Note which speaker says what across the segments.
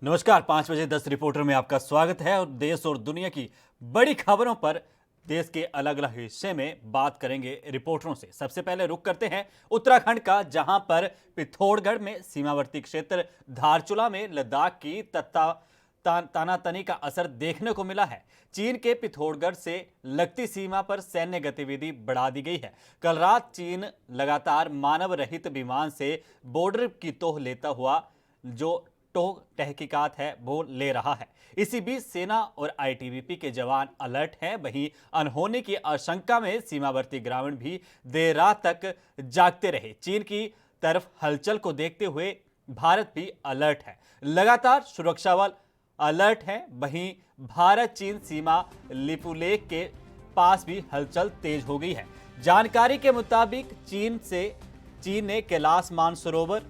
Speaker 1: नमस्कार, 5 बजे 10 रिपोर्टर में आपका स्वागत है और देश और दुनिया की बड़ी खबरों पर देश के अलग अलग हिस्से में बात करेंगे रिपोर्टरों से। सबसे पहले रुख करते हैं उत्तराखंड का, जहां पर पिथौरागढ़ में सीमावर्ती क्षेत्र धारचूला में लद्दाख की तानातनी का असर देखने को मिला है। चीन के पिथौरागढ़ से लगती सीमा पर सैन्य गतिविधि बढ़ा दी गई है। कल रात चीन लगातार मानव रहित विमान से बॉर्डर की तोह लेता हुआ जो तहकीकात है वो ले रहा है। इसी बीच सेना और आईटीबीपी के जवान अलर्ट हैं। वहीं अनहोनी की आशंका में सीमावर्ती ग्रामीण भी देर रात तक जागते रहे। चीन की तरफ हलचल को देखते हुए भारत भी अलर्ट है। लगातार सुरक्षा बल अलर्ट है। वहीं भारत चीन सीमा लिपुलेख के पास भी हलचल तेज हो गई है। जानकारी के मुताबिक चीन ने कैलाश मानसरोवर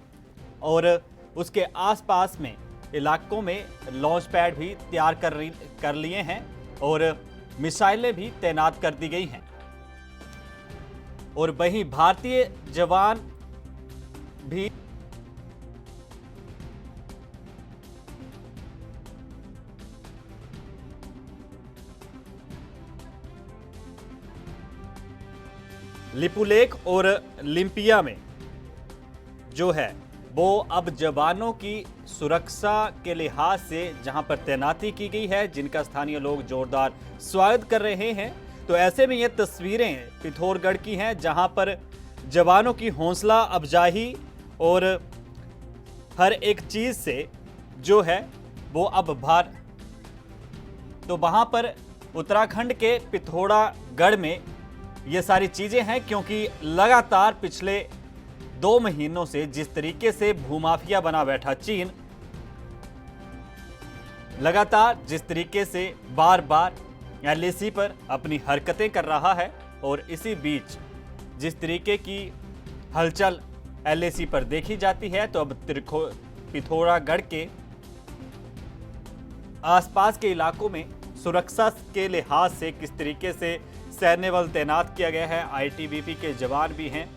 Speaker 1: और उसके आसपास में इलाकों में लॉन्च पैड भी तैयार कर लिए हैं और मिसाइलें भी तैनात कर दी गई हैं। और वहीं भारतीय जवान भी लिपुलेख और लिम्पिया में जो है वो अब जवानों की सुरक्षा के लिहाज से जहां पर तैनाती की गई है, जिनका स्थानीय लोग जोरदार स्वागत कर रहे हैं। तो ऐसे में ये तस्वीरें पिथौरागढ़ की हैं, जहां पर जवानों की हौसला अफजाई और हर एक चीज से जो है वो अब तो वहां पर उत्तराखंड के पिथौरागढ़ में ये सारी चीजें हैं, क्योंकि लगातार पिछले 2 महीनों से जिस तरीके से भूमाफिया बना बैठा चीन, लगातार जिस तरीके से बार बार एलएसी पर अपनी हरकतें कर रहा है, और इसी बीच जिस तरीके की हलचल एलएसी पर देखी जाती है, तो अब पिथौरागढ़ के आसपास के इलाकों में सुरक्षा के लिहाज से किस तरीके से सैन्य बल तैनात किया गया है। आईटीबीपी के जवान भी हैं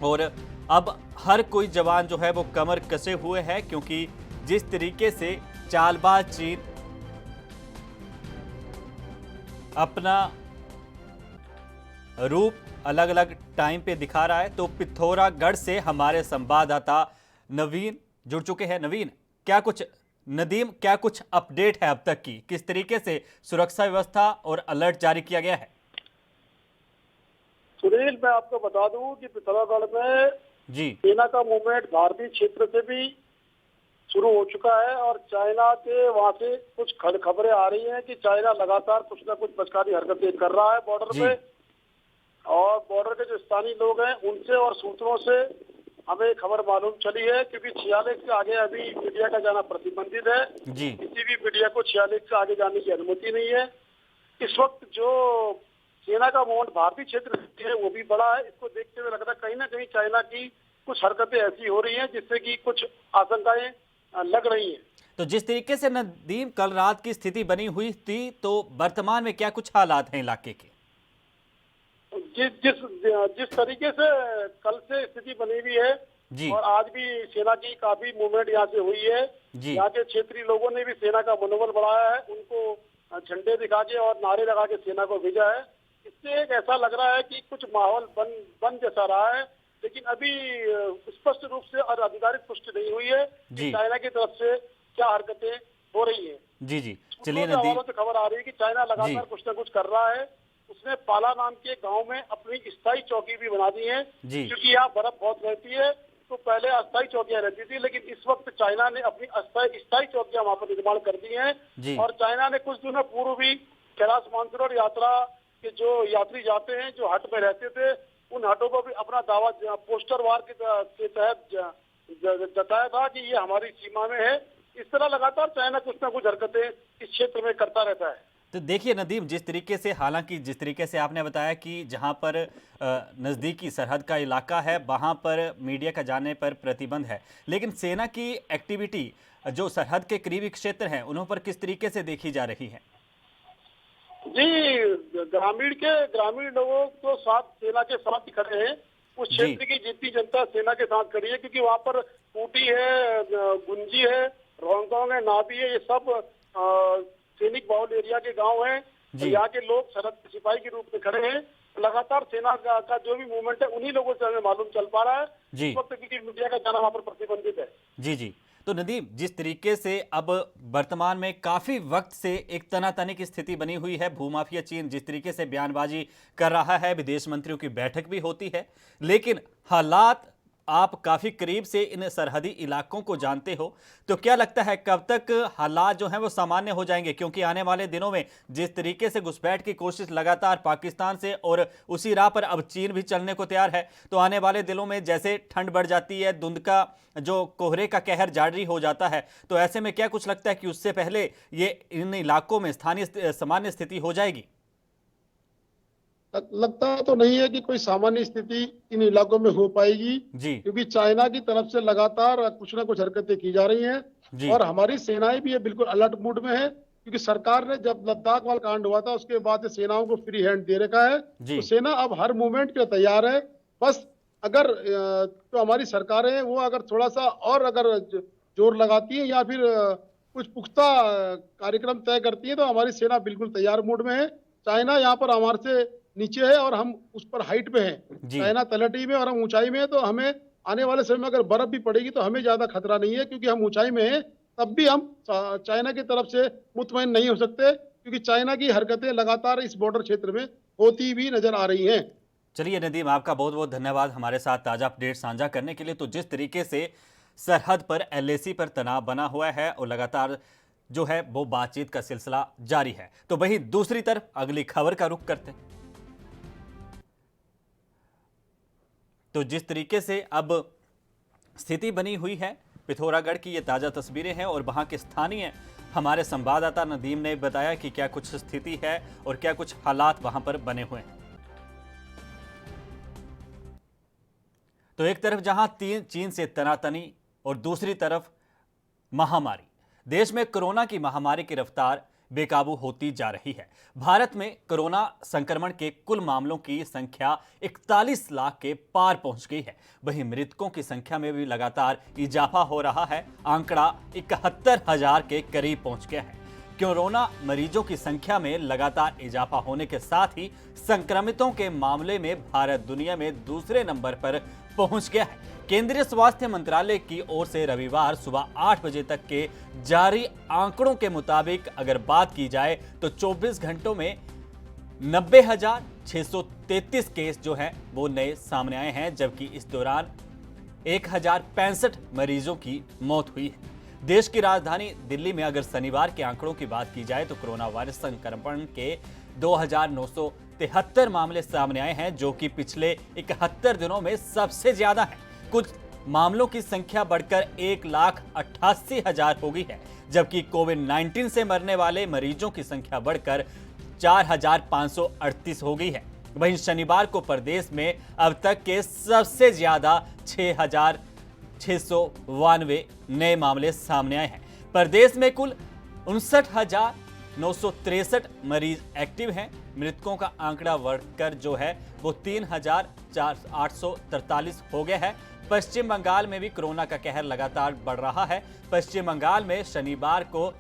Speaker 1: और अब हर कोई जवान जो है वो कमर कसे हुए है, क्योंकि जिस तरीके से चालबाज चीन अपना रूप अलग अलग टाइम पे दिखा रहा है। तो पिथौरागढ़ से हमारे संवाददाता नवीन जुड़ चुके हैं। नदीम, क्या कुछ अपडेट है अब तक की? किस तरीके से सुरक्षा व्यवस्था और अलर्ट जारी किया गया है?
Speaker 2: सुनील, मैं आपको बता दूं कि पिथौरागढ़ में सेना का मूवमेंट भारतीय क्षेत्र से भी शुरू हो चुका है और चाइना के वहां से कुछ खबरें आ रही हैं कि चाइना लगातार कुछ ना कुछ बचकानी हरकतें कर रहा है बॉर्डर पे। और बॉर्डर के जो स्थानीय लोग हैं उनसे और सूत्रों से हमें खबर मालूम चली है, क्योंकि 46 से आगे अभी मीडिया का जाना प्रतिबंधित है। किसी भी मीडिया को 46 से आगे जाने की अनुमति नहीं है। इस वक्त जो सेना का मूवमेंट भारतीय क्षेत्र है वो भी बड़ा है। इसको देखते हुए लगता है कहीं ना कहीं चाइना की कुछ हरकतें ऐसी हो रही हैं जिससे कि कुछ आशंकाएं लग रही हैं।
Speaker 1: तो जिस तरीके से नदीम कल रात की स्थिति बनी हुई थी, तो वर्तमान में क्या कुछ हालात हैं इलाके के?
Speaker 2: जिस तरीके से कल से स्थिति बनी हुई है और आज भी सेना की काफी मूवमेंट यहाँ से हुई है। यहाँ के क्षेत्रीय लोगों ने भी सेना का मनोबल बढ़ाया है, उनको झंडे दिखा के और नारे लगा के सेना को भेजा है। इससे एक ऐसा लग रहा है कि कुछ माहौल बन जैसा रहा है, लेकिन अभी स्पष्ट रूप से और आधिकारिक पुष्टि नहीं हुई है कि चाइना की तरफ से क्या हरकतें हो रही है।
Speaker 1: जी चलिए नदीम,
Speaker 2: से खबर आ रही है कि चाइना लगातार कुछ न कुछ कर रहा है। उसने पाला नाम के गांव में अपनी स्थायी चौकी भी बना दी है, क्योंकि यहाँ बर्फ बहुत रहती है। तो पहले अस्थायी चौकियां रहती थी, लेकिन इस वक्त चाइना ने अपनी स्थायी चौकियां वहां पर निर्माण कर दी हैं। और चाइना ने कुछ दिनों पूर्व भी कैलाश मानसरोवर यात्रा के जो यात्री जाते हैं, जो हट में रहते थे, उन हटों को भी अपना दावा पोस्टर वार के तहत जताया था कि ये हमारी सीमा में है। इस तरह लगातार चाइना कुछ न कुछ हरकतें इस क्षेत्र में करता रहता है।
Speaker 1: तो देखिए नदीम, जिस तरीके से हालांकि जिस तरीके से आपने बताया कि जहां पर नज़दीकी सरहद का इलाका है वहां पर मीडिया का जाने पर प्रतिबंध है, लेकिन सेना की एक्टिविटी जो सरहद के करीबी क्षेत्र हैं उन पर किस तरीके से देखी जा रही है?
Speaker 2: जी, ग्रामीण लोगों को साथ सेना के साथ ही खड़े हैं। उस क्षेत्र की जितनी जनता सेना के साथ खड़ी है, क्योंकि वहाँ पर खूंटी है, गुंजी है, रोहंगटोंग है, नाभी है, ये सब सैनिक बाहुल एरिया के गांव हैं। और यहाँ के लोग सरहद के सिपाही के रूप में खड़े हैं। लगातार सेना का जो भी मूवमेंट है उन्हीं लोगों से हमें मालूम चल पा रहा है। इस वक्त क्योंकि मीडिया का जाना वहां पर प्रतिबंधित है।
Speaker 1: जी जी। तो नदीम, जिस तरीके से अब वर्तमान में काफी वक्त से एक तनातनी की स्थिति बनी हुई है, भूमाफिया चीन जिस तरीके से बयानबाजी कर रहा है, विदेश मंत्रियों की बैठक भी होती है, लेकिन हालात, आप काफी करीब से इन सरहदी इलाकों को जानते हो, तो क्या लगता है कब तक हालात जो हैं वो सामान्य हो जाएंगे? क्योंकि आने वाले दिनों में जिस तरीके से घुसपैठ की कोशिश लगातार पाकिस्तान से और उसी राह पर अब चीन भी चलने को तैयार है, तो आने वाले दिनों में जैसे ठंड बढ़ जाती है, धुंध का जो कोहरे का कहर जारी हो जाता है, तो ऐसे में क्या कुछ लगता है कि उससे पहले ये इन इलाकों में स्थानीय सामान्य स्थिति हो जाएगी?
Speaker 3: लगता तो नहीं है कि कोई सामान्य स्थिति इन इलाकों में हो पाएगी
Speaker 1: जी
Speaker 3: क्योंकि चाइना की तरफ से लगातार कुछ ना कुछ हरकतें की जा रही हैं और हमारी सेनाएं भी ये बिल्कुल अलर्ट मूड में है क्योंकि सरकार ने जब लद्दाख वाला कांड हुआ था उसके बाद सेनाओं को फ्री हैंड दे रखा है। तो सेना अब हर मूवमेंट के लिए तैयार है। बस अगर तो हमारी सरकारें हैं वो अगर थोड़ा सा और अगर जोर लगाती है या फिर कुछ पुख्ता कार्यक्रम तय करती है तो हमारी सेना बिल्कुल तैयार मूड में है। चाइना यहाँ पर हमारे से नीचे है और हम उस पर हाइट पे हैं। चाइना तलहटी में और हम ऊंचाई में है, तो हमें आने वाले समय में अगर बर्फ भी पड़ेगी तो हमें ज्यादा खतरा नहीं है क्योंकि हम ऊंचाई में हैं। तब भी हम चाइना की तरफ से मुतमईन नहीं हो सकते क्योंकि चाइना की हरकतें लगातार इस बॉर्डर क्षेत्र में होती भी नजर आ रही हैं।
Speaker 1: चलिए नदीम, आपका बहुत बहुत धन्यवाद हमारे साथ ताजा अपडेट साझा करने के लिए। तो जिस तरीके से सरहद पर एलएसी पर तनाव बना हुआ है और लगातार जो है वो बातचीत का सिलसिला जारी है, तो वहीं दूसरी तरफ अगली खबर का रुख करते हैं। तो जिस तरीके से अब स्थिति बनी हुई है, पिथौरागढ़ की ये ताज़ा तस्वीरें हैं और वहां के स्थानीय हमारे संवाददाता नदीम ने बताया कि क्या कुछ स्थिति है और क्या कुछ हालात वहां पर बने हुए हैं। तो एक तरफ जहां चीन से तनातनी और दूसरी तरफ महामारी, देश में कोरोना की महामारी की रफ्तार बेकाबू होती जा रही है। भारत में कोरोना संक्रमण के कुल मामलों की संख्या 41 लाख के पार पहुंच गई है। वहीं मृतकों की संख्या में भी लगातार इजाफा हो रहा है। आंकड़ा 71,000 के करीब पहुंच गया है। कोरोना मरीजों की संख्या में लगातार इजाफा होने के साथ ही संक्रमितों के मामले में भारत दुनिया में दूसरे नंबर पर पहुंच गया है। केंद्रीय स्वास्थ्य मंत्रालय की ओर से रविवार सुबह 8 बजे तक के जारी आंकड़ों के मुताबिक अगर बात की जाए तो 24 घंटों में 90,633 केस जो हैं वो नए सामने आए हैं, जबकि इस दौरान 1,065 मरीजों की मौत हुई है। देश की राजधानी दिल्ली में अगर शनिवार के आंकड़ों की बात की जाए तो कोरोना वायरस संक्रमण के 2,973 मामले सामने आए हैं, जो कि पिछले 71 दिनों में सबसे ज्यादा है। कुछ मामलों की संख्या बढ़कर 1,88,000 हो गई है, जबकि कोविड-19 से मरने वाले मरीजों की संख्या बढ़कर 4,538 हो गई है। वहीं शनिवार को प्रदेश में अब तक के सबसे ज्यादा 6,692 नए मामले सामने आए हैं। प्रदेश में कुल 59,963 मरीज एक्टिव हैं। मृतकों का आंकड़ा बढ़कर जो है वो 3,843 हो गया है। पश्चिम बंगाल में भी कोरोना का कहर लगातार बढ़ रहा है। पश्चिम बंगाल में शनिवार को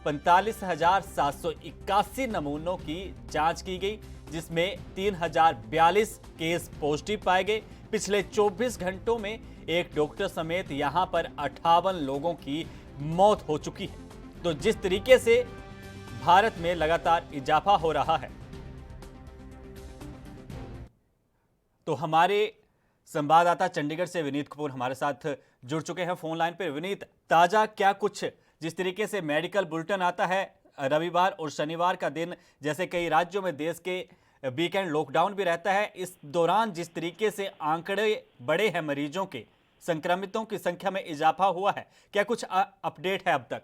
Speaker 1: 45,781 नमूनों की जांच की गई, जिसमें 3,042 केस पॉजिटिव पाए गए। पिछले 24 घंटों में एक डॉक्टर समेत यहां पर 58 लोगों की मौत हो चुकी है। तो जिस तरीके से भारत में लगातार इजाफा हो रहा है, तो हमारे संवाददाता चंडीगढ़ से विनीत कपूर हमारे साथ जुड़ चुके हैं फोन लाइन पर। विनीत, ताजा क्या कुछ, जिस तरीके से मेडिकल बुलेटिन आता है रविवार और शनिवार का दिन, जैसे कई राज्यों में देश के वीकेंड लॉकडाउन भी रहता है, इस दौरान जिस तरीके से आंकड़े बड़े हैं मरीजों के, संक्रमितों की संख्या में इजाफा हुआ है, क्या कुछ अपडेट है अब तक?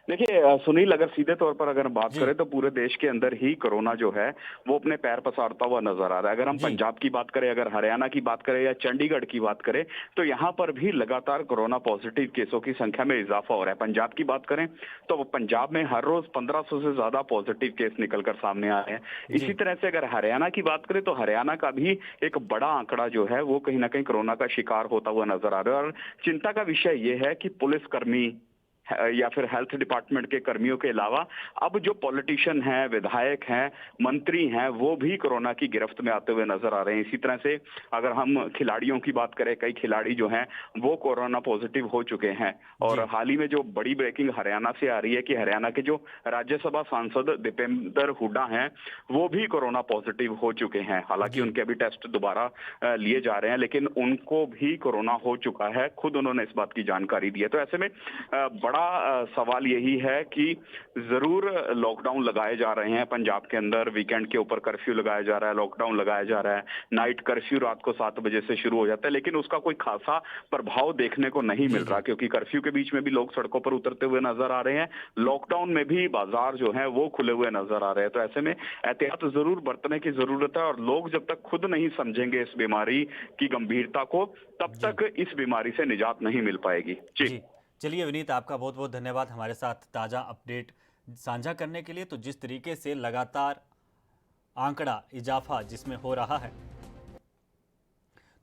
Speaker 4: देखिए सुनील, अगर सीधे तौर पर अगर हम बात करें तो पूरे देश के अंदर ही कोरोना जो है वो अपने पैर पसारता हुआ नजर आ रहा है। अगर हम पंजाब की बात करें, अगर हरियाणा की बात करें या चंडीगढ़ की बात करें, तो यहाँ पर भी लगातार कोरोना पॉजिटिव केसों की संख्या में इजाफा हो रहा है। पंजाब की बात करें तो पंजाब में हर रोज 1500 से ज्यादा पॉजिटिव केस निकलकर सामने आ रहे हैं। इसी तरह से अगर हरियाणा की बात करें तो हरियाणा का भी एक बड़ा आंकड़ा जो है वो कहीं ना कहीं कोरोना का शिकार होता हुआ नजर आ रहा है। और चिंता का विषय ये है कि पुलिसकर्मी, या फिर हेल्थ डिपार्टमेंट के कर्मियों के अलावा अब जो पॉलिटिशियन हैं, विधायक हैं, मंत्री हैं, वो भी कोरोना की गिरफ्त में आते हुए नजर आ रहे हैं। इसी तरह से अगर हम खिलाड़ियों की बात करें, कई खिलाड़ी जो हैं वो कोरोना पॉजिटिव हो चुके हैं। और हाल ही में जो बड़ी ब्रेकिंग हरियाणा से आ रही है कि हरियाणा के जो राज्यसभा सांसद दीपेंद्र हुड्डा हैं वो भी कोरोना पॉजिटिव हो चुके हैं। हालांकि उनके अभी टेस्ट दोबारा लिए जा रहे हैं, लेकिन उनको भी कोरोना हो चुका है, खुद उन्होंने इस बात की जानकारी दी है। तो ऐसे में बड़ा सवाल यही है कि जरूर लॉकडाउन लगाए जा रहे हैं पंजाब के अंदर, वीकेंड के ऊपर कर्फ्यू लगाया जा रहा है, लॉकडाउन लगाया जा रहा है, नाइट कर्फ्यू रात को 7 बजे से शुरू हो जाता है, लेकिन उसका कोई खासा प्रभाव देखने को नहीं मिल रहा, क्योंकि कर्फ्यू के बीच में भी लोग सड़कों पर उतरते हुए नजर आ रहे हैं, लॉकडाउन में भी बाजार जो है वो खुले हुए नजर आ रहे हैं। तो ऐसे में एहतियात जरूर बरतने की जरूरत है, और लोग जब तक खुद नहीं समझेंगे इस बीमारी की गंभीरता को, तब तक इस बीमारी से निजात नहीं मिल पाएगी। जी
Speaker 1: चलिए विनीत, आपका बहुत बहुत धन्यवाद हमारे साथ ताज़ा अपडेट साझा करने के लिए। तो जिस तरीके से लगातार आंकड़ा इजाफा जिसमें हो रहा है,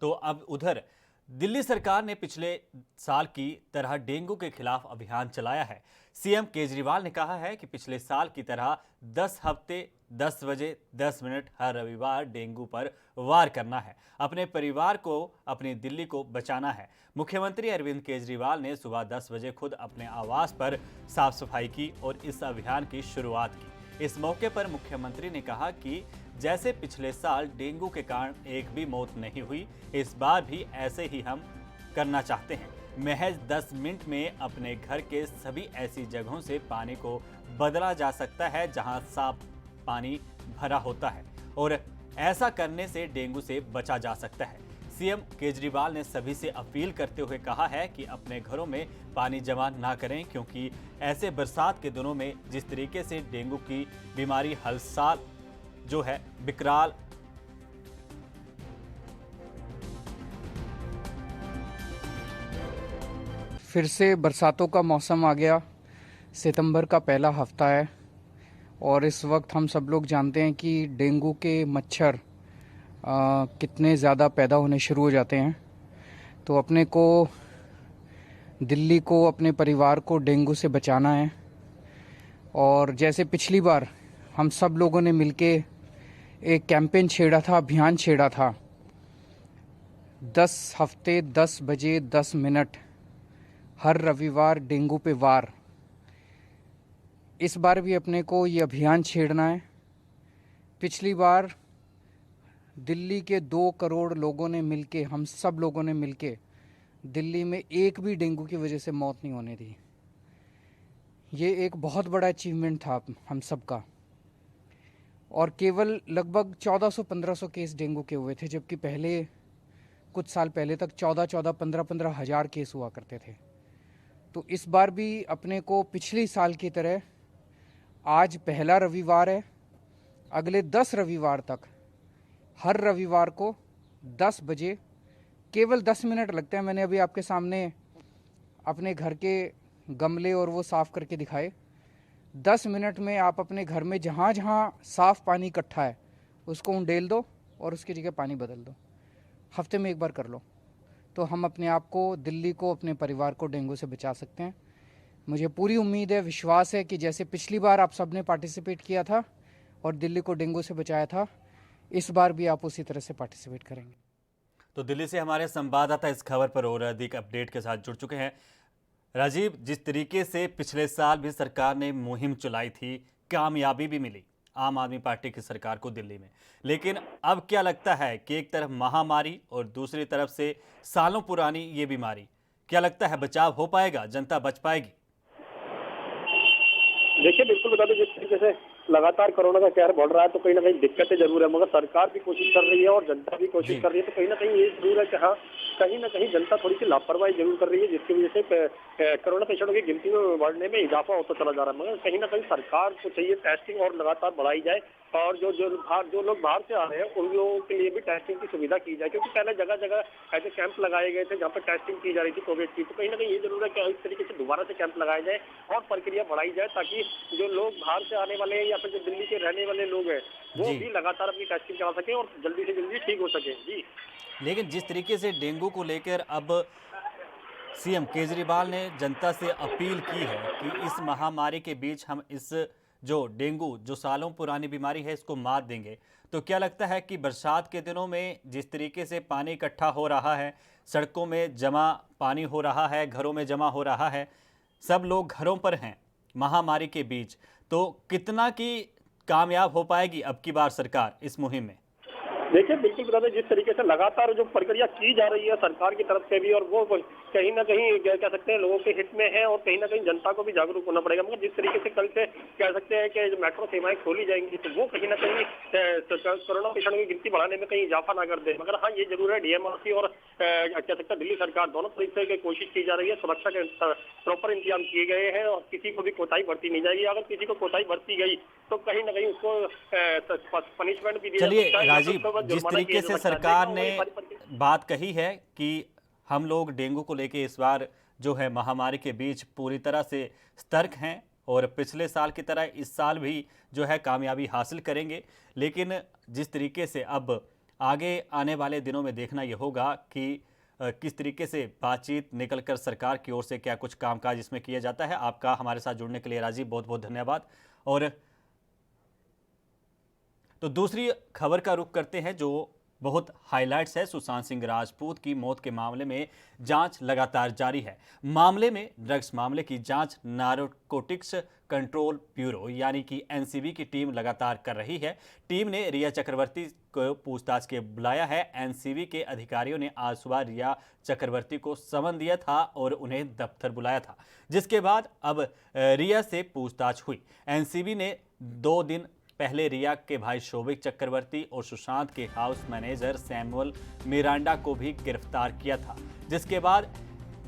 Speaker 1: तो अब उधर दिल्ली सरकार ने पिछले साल की तरह डेंगू के खिलाफ अभियान चलाया है। सीएम केजरीवाल ने कहा है कि पिछले साल की तरह 10 हफ्ते 10 बजे 10 मिनट हर रविवार डेंगू पर वार करना है, अपने परिवार को, अपनी दिल्ली को बचाना है। मुख्यमंत्री अरविंद केजरीवाल ने सुबह 10 बजे खुद अपने आवास पर साफ सफाई की और इस अभियान की शुरुआत की। इस मौके पर मुख्यमंत्री ने कहा कि जैसे पिछले साल डेंगू के कारण एक भी मौत नहीं हुई, इस बार भी ऐसे ही हम करना चाहते हैं। महज 10 मिनट में अपने घर के सभी ऐसी जगहों से पानी को बदला जा सकता है जहां साफ पानी भरा होता है, और ऐसा करने से डेंगू से बचा जा सकता है। सीएम केजरीवाल ने सभी से अपील करते हुए कहा है कि अपने घरों में पानी जमा ना करें, क्योंकि ऐसे बरसात के दिनों में जिस तरीके से डेंगू की बीमारी हर साल जो है विकराल
Speaker 5: फिर से बरसातों का मौसम आ गया। सितंबर का पहला हफ्ता है और इस वक्त हम सब लोग जानते हैं कि डेंगू के मच्छर कितने ज़्यादा पैदा होने शुरू हो जाते हैं। तो अपने को, दिल्ली को, अपने परिवार को डेंगू से बचाना है। और जैसे पिछली बार हम सब लोगों ने मिलके एक कैंपेन छेड़ा था, अभियान छेड़ा था, 10 हफ्ते 10 बजे 10 मिनट हर रविवार डेंगू पे वार। इस बार भी अपने को ये अभियान छेड़ना है। पिछली बार दिल्ली के 2 करोड़ लोगों ने मिलके, हम सब लोगों ने मिलके दिल्ली में एक भी डेंगू की वजह से मौत नहीं होने दी। ये एक बहुत बड़ा अचीवमेंट था हम सब का। और केवल लगभग 1400-1500 केस डेंगू के हुए थे, जबकि पहले कुछ साल पहले तक 14-15 हज़ार केस हुआ करते थे। तो इस बार भी अपने को पिछले साल की तरह, आज पहला रविवार है, अगले 10 रविवार तक हर रविवार को 10 बजे केवल 10 मिनट लगते हैं। मैंने अभी आपके सामने अपने घर के गमले और वो साफ़ करके दिखाए। 10 मिनट में आप अपने घर में जहाँ जहाँ साफ़ पानी इकट्ठा है उसको उंडेल दो और उसकी जगह पानी बदल दो। हफ्ते में एक बार कर लो, तो हम अपने आप को, दिल्ली को, अपने परिवार को डेंगू से बचा सकते हैं। मुझे पूरी उम्मीद है, विश्वास है कि जैसे पिछली बार आप सब ने पार्टिसिपेट किया था और दिल्ली को डेंगू से बचाया था, इस बार भी आप उसी तरह से पार्टिसिपेट करेंगे।
Speaker 1: तो दिल्ली से हमारे संवाददाता इस खबर पर और अधिक अपडेट के साथ जुड़ चुके हैं। राजीव, जिस तरीके से पिछले साल भी सरकार ने मुहिम चलाई थी, कामयाबी भी मिली आम आदमी पार्टी की सरकार को दिल्ली में, लेकिन अब क्या लगता है कि एक तरफ महामारी और दूसरी तरफ से सालों पुरानी ये बीमारी, क्या लगता है बचाव हो पाएगा, जनता बच पाएगी?
Speaker 2: देखिए, बिल्कुल बता दें, जिस तरीके से लगातार कोरोना का कहर बढ़ रहा है, तो कहीं ना कहीं दिक्कतें जरूर है, मगर सरकार भी कोशिश कर रही है और जनता भी कोशिश कर रही है। तो कहीं ना कहीं ये जरूर है कि हाँ, कहीं ना कहीं जनता थोड़ी सी लापरवाही जरूर कर रही है, जिसकी वजह से कोरोना पेशेंटों की गिनती में बढ़ने में इजाफा होता चला जा रहा है। मगर कहीं ना कहीं सरकार को चाहिए टेस्टिंग और लगातार बढ़ाई जाए, और जो लोग बाहर से आ रहे हैं उन लोगों के लिए भी टेस्टिंग की सुविधा की जाए, क्योंकि पहले जगह जगह ऐसे कैंप लगाए गए थे जहाँ पर टेस्टिंग की जा रही थी कोविड की। तो कहीं ना कहीं ये जरूर है कि इस तरीके से दोबारा से कैंप लगाए जाए और प्रक्रिया बढ़ाई जाए, ताकि जो लोग बाहर से आने वाले हैं या फिर जो दिल्ली के रहने वाले लोग हैं वो भी लगातार अपनी टेस्टिंग करा सकें और जल्दी से जल्दी ठीक हो सके। जी,
Speaker 1: लेकिन जिस तरीके से डेंगू को लेकर अब सीएम केजरीवाल ने जनता से अपील की है कि इस महामारी के बीच हम इस जो डेंगू जो सालों पुरानी बीमारी है इसको मात देंगे। तो क्या लगता है कि बरसात के दिनों में जिस तरीके से पानी इकट्ठा हो रहा है, सड़कों में जमा पानी हो रहा है, घरों में जमा हो रहा है, सब लोग घरों पर हैं महामारी के बीच, तो कितना की कामयाब हो पाएगी अब की बार सरकार इस मुहिम में?
Speaker 6: देखिए, बिल्कुल बता दें, जिस तरीके से लगातार जो प्रक्रिया की जा रही है सरकार की तरफ से भी, और वो कहीं ना कहीं कह सकते हैं लोगों के हित में है, और कहीं ना कहीं जनता को भी जागरूक होना पड़ेगा। मगर जिस तरीके से कल से कह सकते हैं कि जो मेट्रो सेवाएं खोली जाएंगी, तो वो कहीं ना कहीं कोरोना पेशेंट की गिनती बढ़ाने में कहीं इजाफा ना कर दे। मगर हाँ, ये जरूर है, डीएमआरसी और कह सकते हैं दिल्ली सरकार दोनों तरीके से कोशिश की जा रही है, सुरक्षा के प्रॉपर इंतजाम किए गए हैं और किसी को भी कोताही बरती नहीं जाएगी। अगर किसी को कोताही बरती गई तो कहीं ना कहीं उसको पनिशमेंट भी दी
Speaker 1: चलिए राजीव, जिस तरीके से सरकार ने बात कही है कि हम लोग डेंगू को लेके इस बार जो है महामारी के बीच पूरी तरह से सतर्क हैं और पिछले साल की तरह इस साल भी जो है कामयाबी हासिल करेंगे, लेकिन जिस तरीके से अब आगे आने वाले दिनों में देखना ये होगा कि किस तरीके से बातचीत निकलकर सरकार की ओर से क्या कुछ कामकाज इसमें किया जाता है। आपका हमारे साथ जुड़ने के लिए राजीव बहुत बहुत धन्यवाद। और तो दूसरी खबर का रुख करते हैं जो बहुत हाइलाइट्स है। सुशांत सिंह राजपूत की मौत के मामले में जांच लगातार जारी है। मामले में ड्रग्स मामले की जांच नारकोटिक्स कंट्रोल ब्यूरो यानी कि एनसीबी की टीम लगातार कर रही है। टीम ने रिया चक्रवर्ती को पूछताछ के बुलाया है। एनसीबी के अधिकारियों ने आज सुबह रिया चक्रवर्ती को समन दिया था और उन्हें दफ्तर बुलाया था, जिसके बाद अब रिया से पूछताछ हुई। एनसीबी ने 2 दिन पहले रिया के भाई शोभिक चक्रवर्ती और सुशांत के हाउस मैनेजर सैमुअल मिरांडा को भी गिरफ्तार किया था, जिसके बाद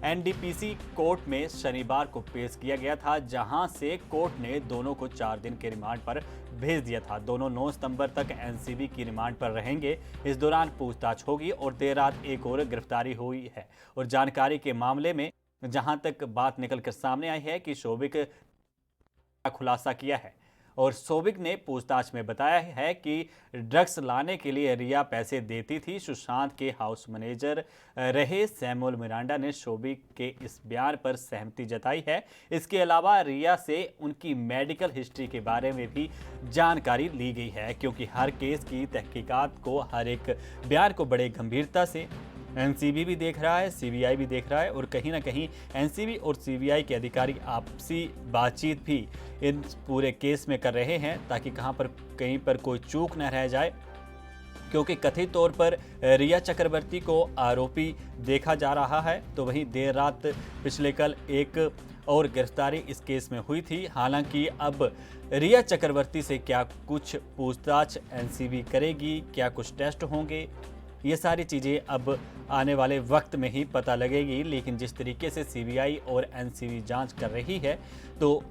Speaker 1: एनडीपीसी कोर्ट में शनिवार को पेश किया गया था, जहां से कोर्ट ने दोनों को 4 दिन के रिमांड पर भेज दिया था। दोनों 9 सितंबर तक एनसीबी की रिमांड पर रहेंगे। इस दौरान पूछताछ होगी और देर रात एक और गिरफ्तारी हुई है। और जानकारी के मामले में जहां तक बात निकलकर सामने आई है कि शोभिक का खुलासा किया है और शोभिक ने पूछताछ में बताया है कि ड्रग्स लाने के लिए रिया पैसे देती थी। सुशांत के हाउस मैनेजर रहे सैमुअल मिरांडा ने शोभिक के इस बयान पर सहमति जताई है। इसके अलावा रिया से उनकी मेडिकल हिस्ट्री के बारे में भी जानकारी ली गई है, क्योंकि हर केस की तहकीकात को, हर एक बयान को बड़े गंभीरता से एनसीबी भी देख रहा है, सीबीआई भी देख रहा है और कहीं ना कहीं एनसीबी और सीबीआई के अधिकारी आपसी बातचीत भी इन पूरे केस में कर रहे हैं, ताकि कहीं पर कोई चूक न रह जाए, क्योंकि कथित तौर पर रिया चक्रवर्ती को आरोपी देखा जा रहा है। तो वहीं देर रात पिछले कल एक और गिरफ्तारी इस केस में हुई थी। हालांकि अब रिया चक्रवर्ती से क्या कुछ पूछताछ एनसीबी करेगी, क्या कुछ टेस्ट होंगे, ये सारी चीज़ें अब आने वाले वक्त में ही पता लगेगी। लेकिन जिस तरीके से सीबीआई और एनसीबी जांच कर रही है, तो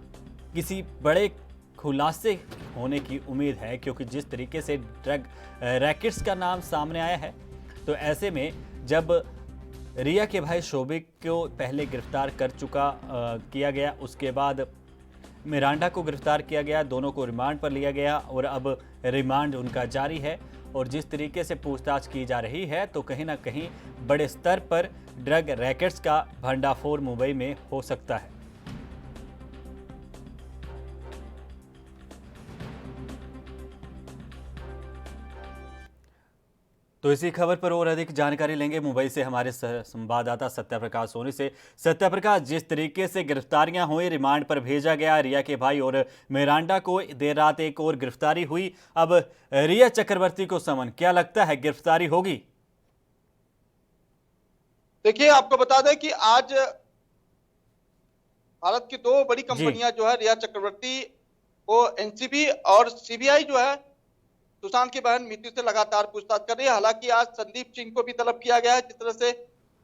Speaker 1: किसी बड़े खुलासे होने की उम्मीद है, क्योंकि जिस तरीके से ड्रग रैकेट्स का नाम सामने आया है, तो ऐसे में जब रिया के भाई शोभिक को पहले गिरफ्तार किया गया, उसके बाद मिरांडा को गिरफ्तार किया गया, दोनों को रिमांड पर लिया गया और अब रिमांड उनका जारी है। और जिस तरीके से पूछताछ की जा रही है, तो कहीं ना कहीं बड़े स्तर पर ड्रग रैकेट्स का भंडाफोड़ मुंबई में हो सकता है। तो इसी खबर पर और अधिक जानकारी लेंगे मुंबई से हमारे संवाददाता सत्यप्रकाश सोनी से। सत्यप्रकाश, जिस तरीके से गिरफ्तारियां हुई, रिमांड पर भेजा गया रिया के भाई और मिरांडा को, देर रात एक और गिरफ्तारी हुई, अब रिया चक्रवर्ती को समन, क्या लगता है गिरफ्तारी होगी?
Speaker 7: देखिए, आपको बता दें कि आज भारत की 2 बड़ी कंपनियां जो है रिया चक्रवर्ती को एनसीबी और सीबीआई जो है सुशांत की बहन मीतू से लगातार पूछताछ कर रही है। हालांकि आज संदीप सिंह को भी तलब किया गया है। जिस तरह से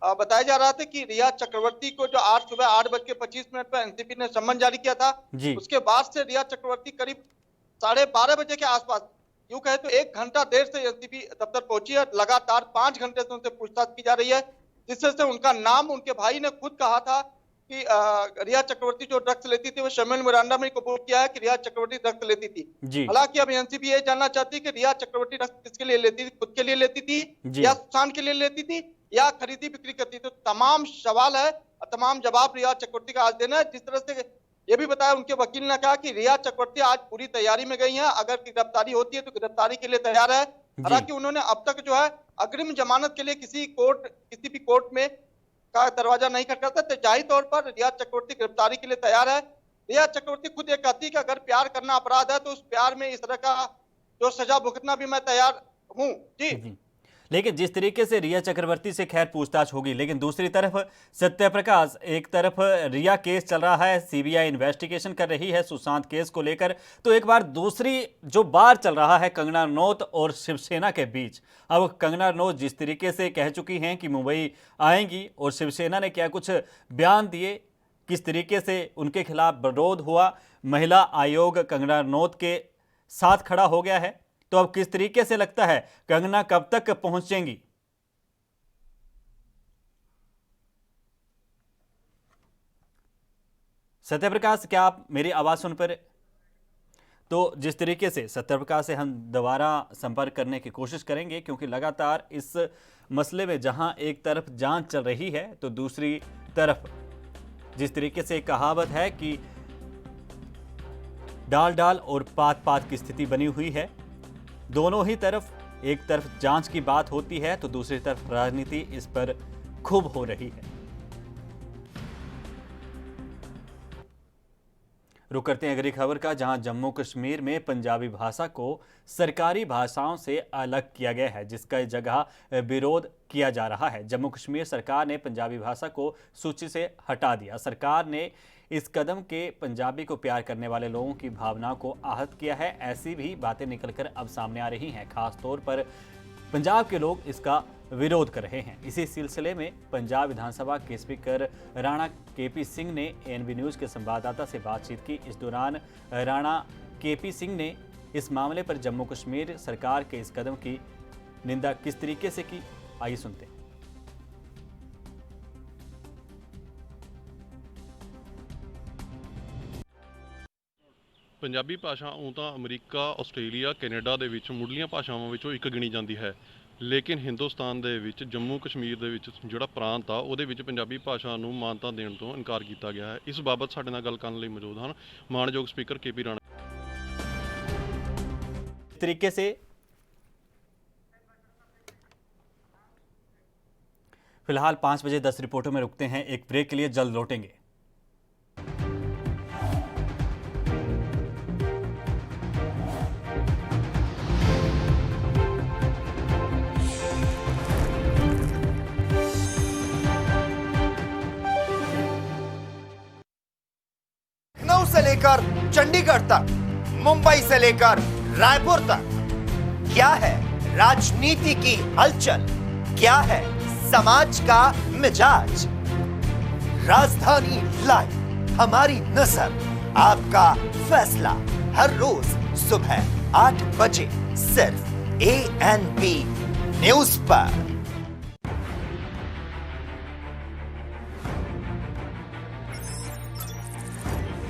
Speaker 7: बताया जा रहा था कि रिया चक्रवर्ती को जो आज सुबह 8:25 पर एनसीबी ने सम्मन जारी किया था, उसके बाद से रिया चक्रवर्ती करीब 12:30 बजे के आसपास, यूं कहे तो 1 घंटा देर से एनसीबी दफ्तर पहुंची है। लगातार 5 घंटे से उनसे पूछताछ की जा रही है, जिससे से उनका नाम, उनके भाई ने खुद कहा था कि रिया चक्रवर्ती जो ड्रग्स लेती थी, वो सैमुअल मिरांडा में कबूल किया है कि रिया चक्रवर्ती ड्रग्स लेती थी। हालांकि अब एनसीबी ये जानना चाहती है कि रिया चक्रवर्ती ड्रग्स किसके लिए लेती थी, खुद के लिए लेती थी या सुशांत के लिए लेती थी या खरीदी बिक्री करती थी। तो तमाम सवाल है तमाम जवाब रिया चक्रवर्ती का आज देना है। जिस तरह से ये भी बताया उनके वकील ने कहा कि रिया चक्रवर्ती आज पूरी तैयारी में गई हैं, अगर गिरफ्तारी होती है तो गिरफ्तारी के लिए तैयार है। हालांकि उन्होंने अब तक जो है अग्रिम जमानत के लिए किसी भी कोर्ट में का दरवाजा नहीं खटखटाता, तो जाहिर तौर पर रिया चक्रवर्ती गिरफ्तारी के लिए तैयार है। रिया चक्रवर्ती खुद ये कहती है कि अगर प्यार करना अपराध है तो उस प्यार में इस तरह का जो सजा भुगतना भी मैं तैयार हूँ। जी।
Speaker 1: लेकिन जिस तरीके से रिया चक्रवर्ती से खैर पूछताछ होगी, लेकिन दूसरी तरफ सत्यप्रकाश, एक तरफ रिया केस चल रहा है, सीबीआई इन्वेस्टिगेशन कर रही है सुशांत केस को लेकर, तो एक बार दूसरी जो बार चल रहा है कंगना रनौत और शिवसेना के बीच। अब कंगना रनौत जिस तरीके से कह चुकी हैं कि मुंबई आएंगी और शिवसेना ने क्या कुछ बयान दिए, किस तरीके से उनके खिलाफ विरोध हुआ, महिला आयोग कंगना रनौत के साथ खड़ा हो गया है, तो अब किस तरीके से लगता है कंगना कब तक पहुंचेंगी? सत्यप्रकाश, क्या आप मेरी आवाज सुन पा रहे? तो जिस तरीके से सत्यप्रकाश से हम दोबारा संपर्क करने की कोशिश करेंगे, क्योंकि लगातार इस मसले में जहां एक तरफ जांच चल रही है तो दूसरी तरफ जिस तरीके से कहावत है कि डाल डाल और पात पात की स्थिति बनी हुई है। दोनों ही तरफ, एक तरफ जांच की बात होती है तो दूसरी तरफ राजनीति इस पर खूब हो रही है। रुक करते हैं अगली खबर का, जहां जम्मू कश्मीर में पंजाबी भाषा को सरकारी भाषाओं से अलग किया गया है, जिसका जगह विरोध किया जा रहा है। जम्मू कश्मीर सरकार ने पंजाबी भाषा को सूची से हटा दिया। सरकार ने इस कदम के पंजाबी को प्यार करने वाले लोगों की भावनाओं को आहत किया है। ऐसी भी बातें निकलकर अब सामने आ रही हैं। खास तौर पर पंजाब के लोग इसका विरोध कर रहे हैं। इसी सिलसिले में पंजाब विधानसभा के स्पीकर राणा केपी सिंह ने एएनबी न्यूज़ के संवाददाता से बातचीत की। इस दौरान राणा केपी सिंह ने इस मामले पर जम्मू कश्मीर सरकार के इस कदम की निंदा किस तरीके से की, आइए सुनते हैं।
Speaker 8: ਪੰਜਾਬੀ ਭਾਸ਼ਾ ਉਹ ਤਾਂ ਅਮਰੀਕਾ, ਆਸਟ੍ਰੇਲੀਆ, ਕੈਨੇਡਾ ਦੇ ਵਿੱਚ ਮੁੱਢਲੀਆਂ ਭਾਸ਼ਾਵਾਂ ਵਿੱਚੋਂ ਇੱਕ ਗਿਣੀ ਜਾਂਦੀ ਹੈ, ਲੇਕਿਨ ਹਿੰਦੁਸਤਾਨ ਦੇ ਵਿੱਚ ਜੰਮੂ ਕਸ਼ਮੀਰ ਦੇ ਵਿੱਚ ਜਿਹੜਾ ਪ੍ਰਾਂਤ ਆ ਉਹਦੇ ਵਿੱਚ ਪੰਜਾਬੀ ਭਾਸ਼ਾ ਨੂੰ ਮਾਨਤਾ ਦੇਣ ਤੋਂ ਇਨਕਾਰ ਕੀਤਾ ਗਿਆ ਹੈ। ਇਸ ਬਾਬਤ ਸਾਡੇ ਨਾਲ ਗੱਲ ਕਰਨ ਲਈ ਮੌਜੂਦ ਹਨ ਮਾਨਯੋਗ ਸਪੀਕਰ केपी राणा।
Speaker 1: तरीके से फिलहाल 5 बजे 10 रिपोर्टों में रुकते हैं, एक ब्रेक के लिए, जल्द लौटेंगे।
Speaker 9: से लेकर चंडीगढ़ तक, मुंबई से लेकर रायपुर तक, क्या है राजनीति की हलचल, क्या है समाज का मिजाज। राजधानी लाइव, हमारी नजर, आपका फैसला, हर रोज सुबह 8 बजे सिर्फ एएनबी न्यूज पर।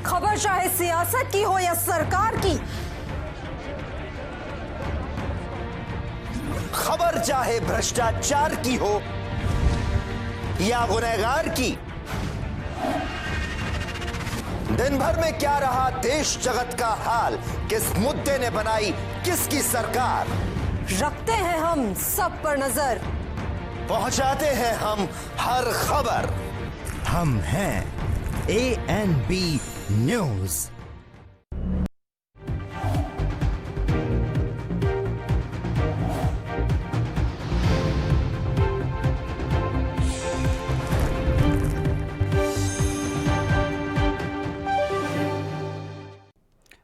Speaker 10: खबर चाहे सियासत की हो या सरकार की,
Speaker 9: खबर चाहे भ्रष्टाचार की हो या गुनहगार की, दिन भर में क्या रहा देश जगत का हाल, किस मुद्दे ने बनाई किसकी सरकार,
Speaker 10: रखते हैं हम सब पर नजर,
Speaker 9: पहुंचाते हैं हम हर खबर। हम हैं एएनबी न्यूज।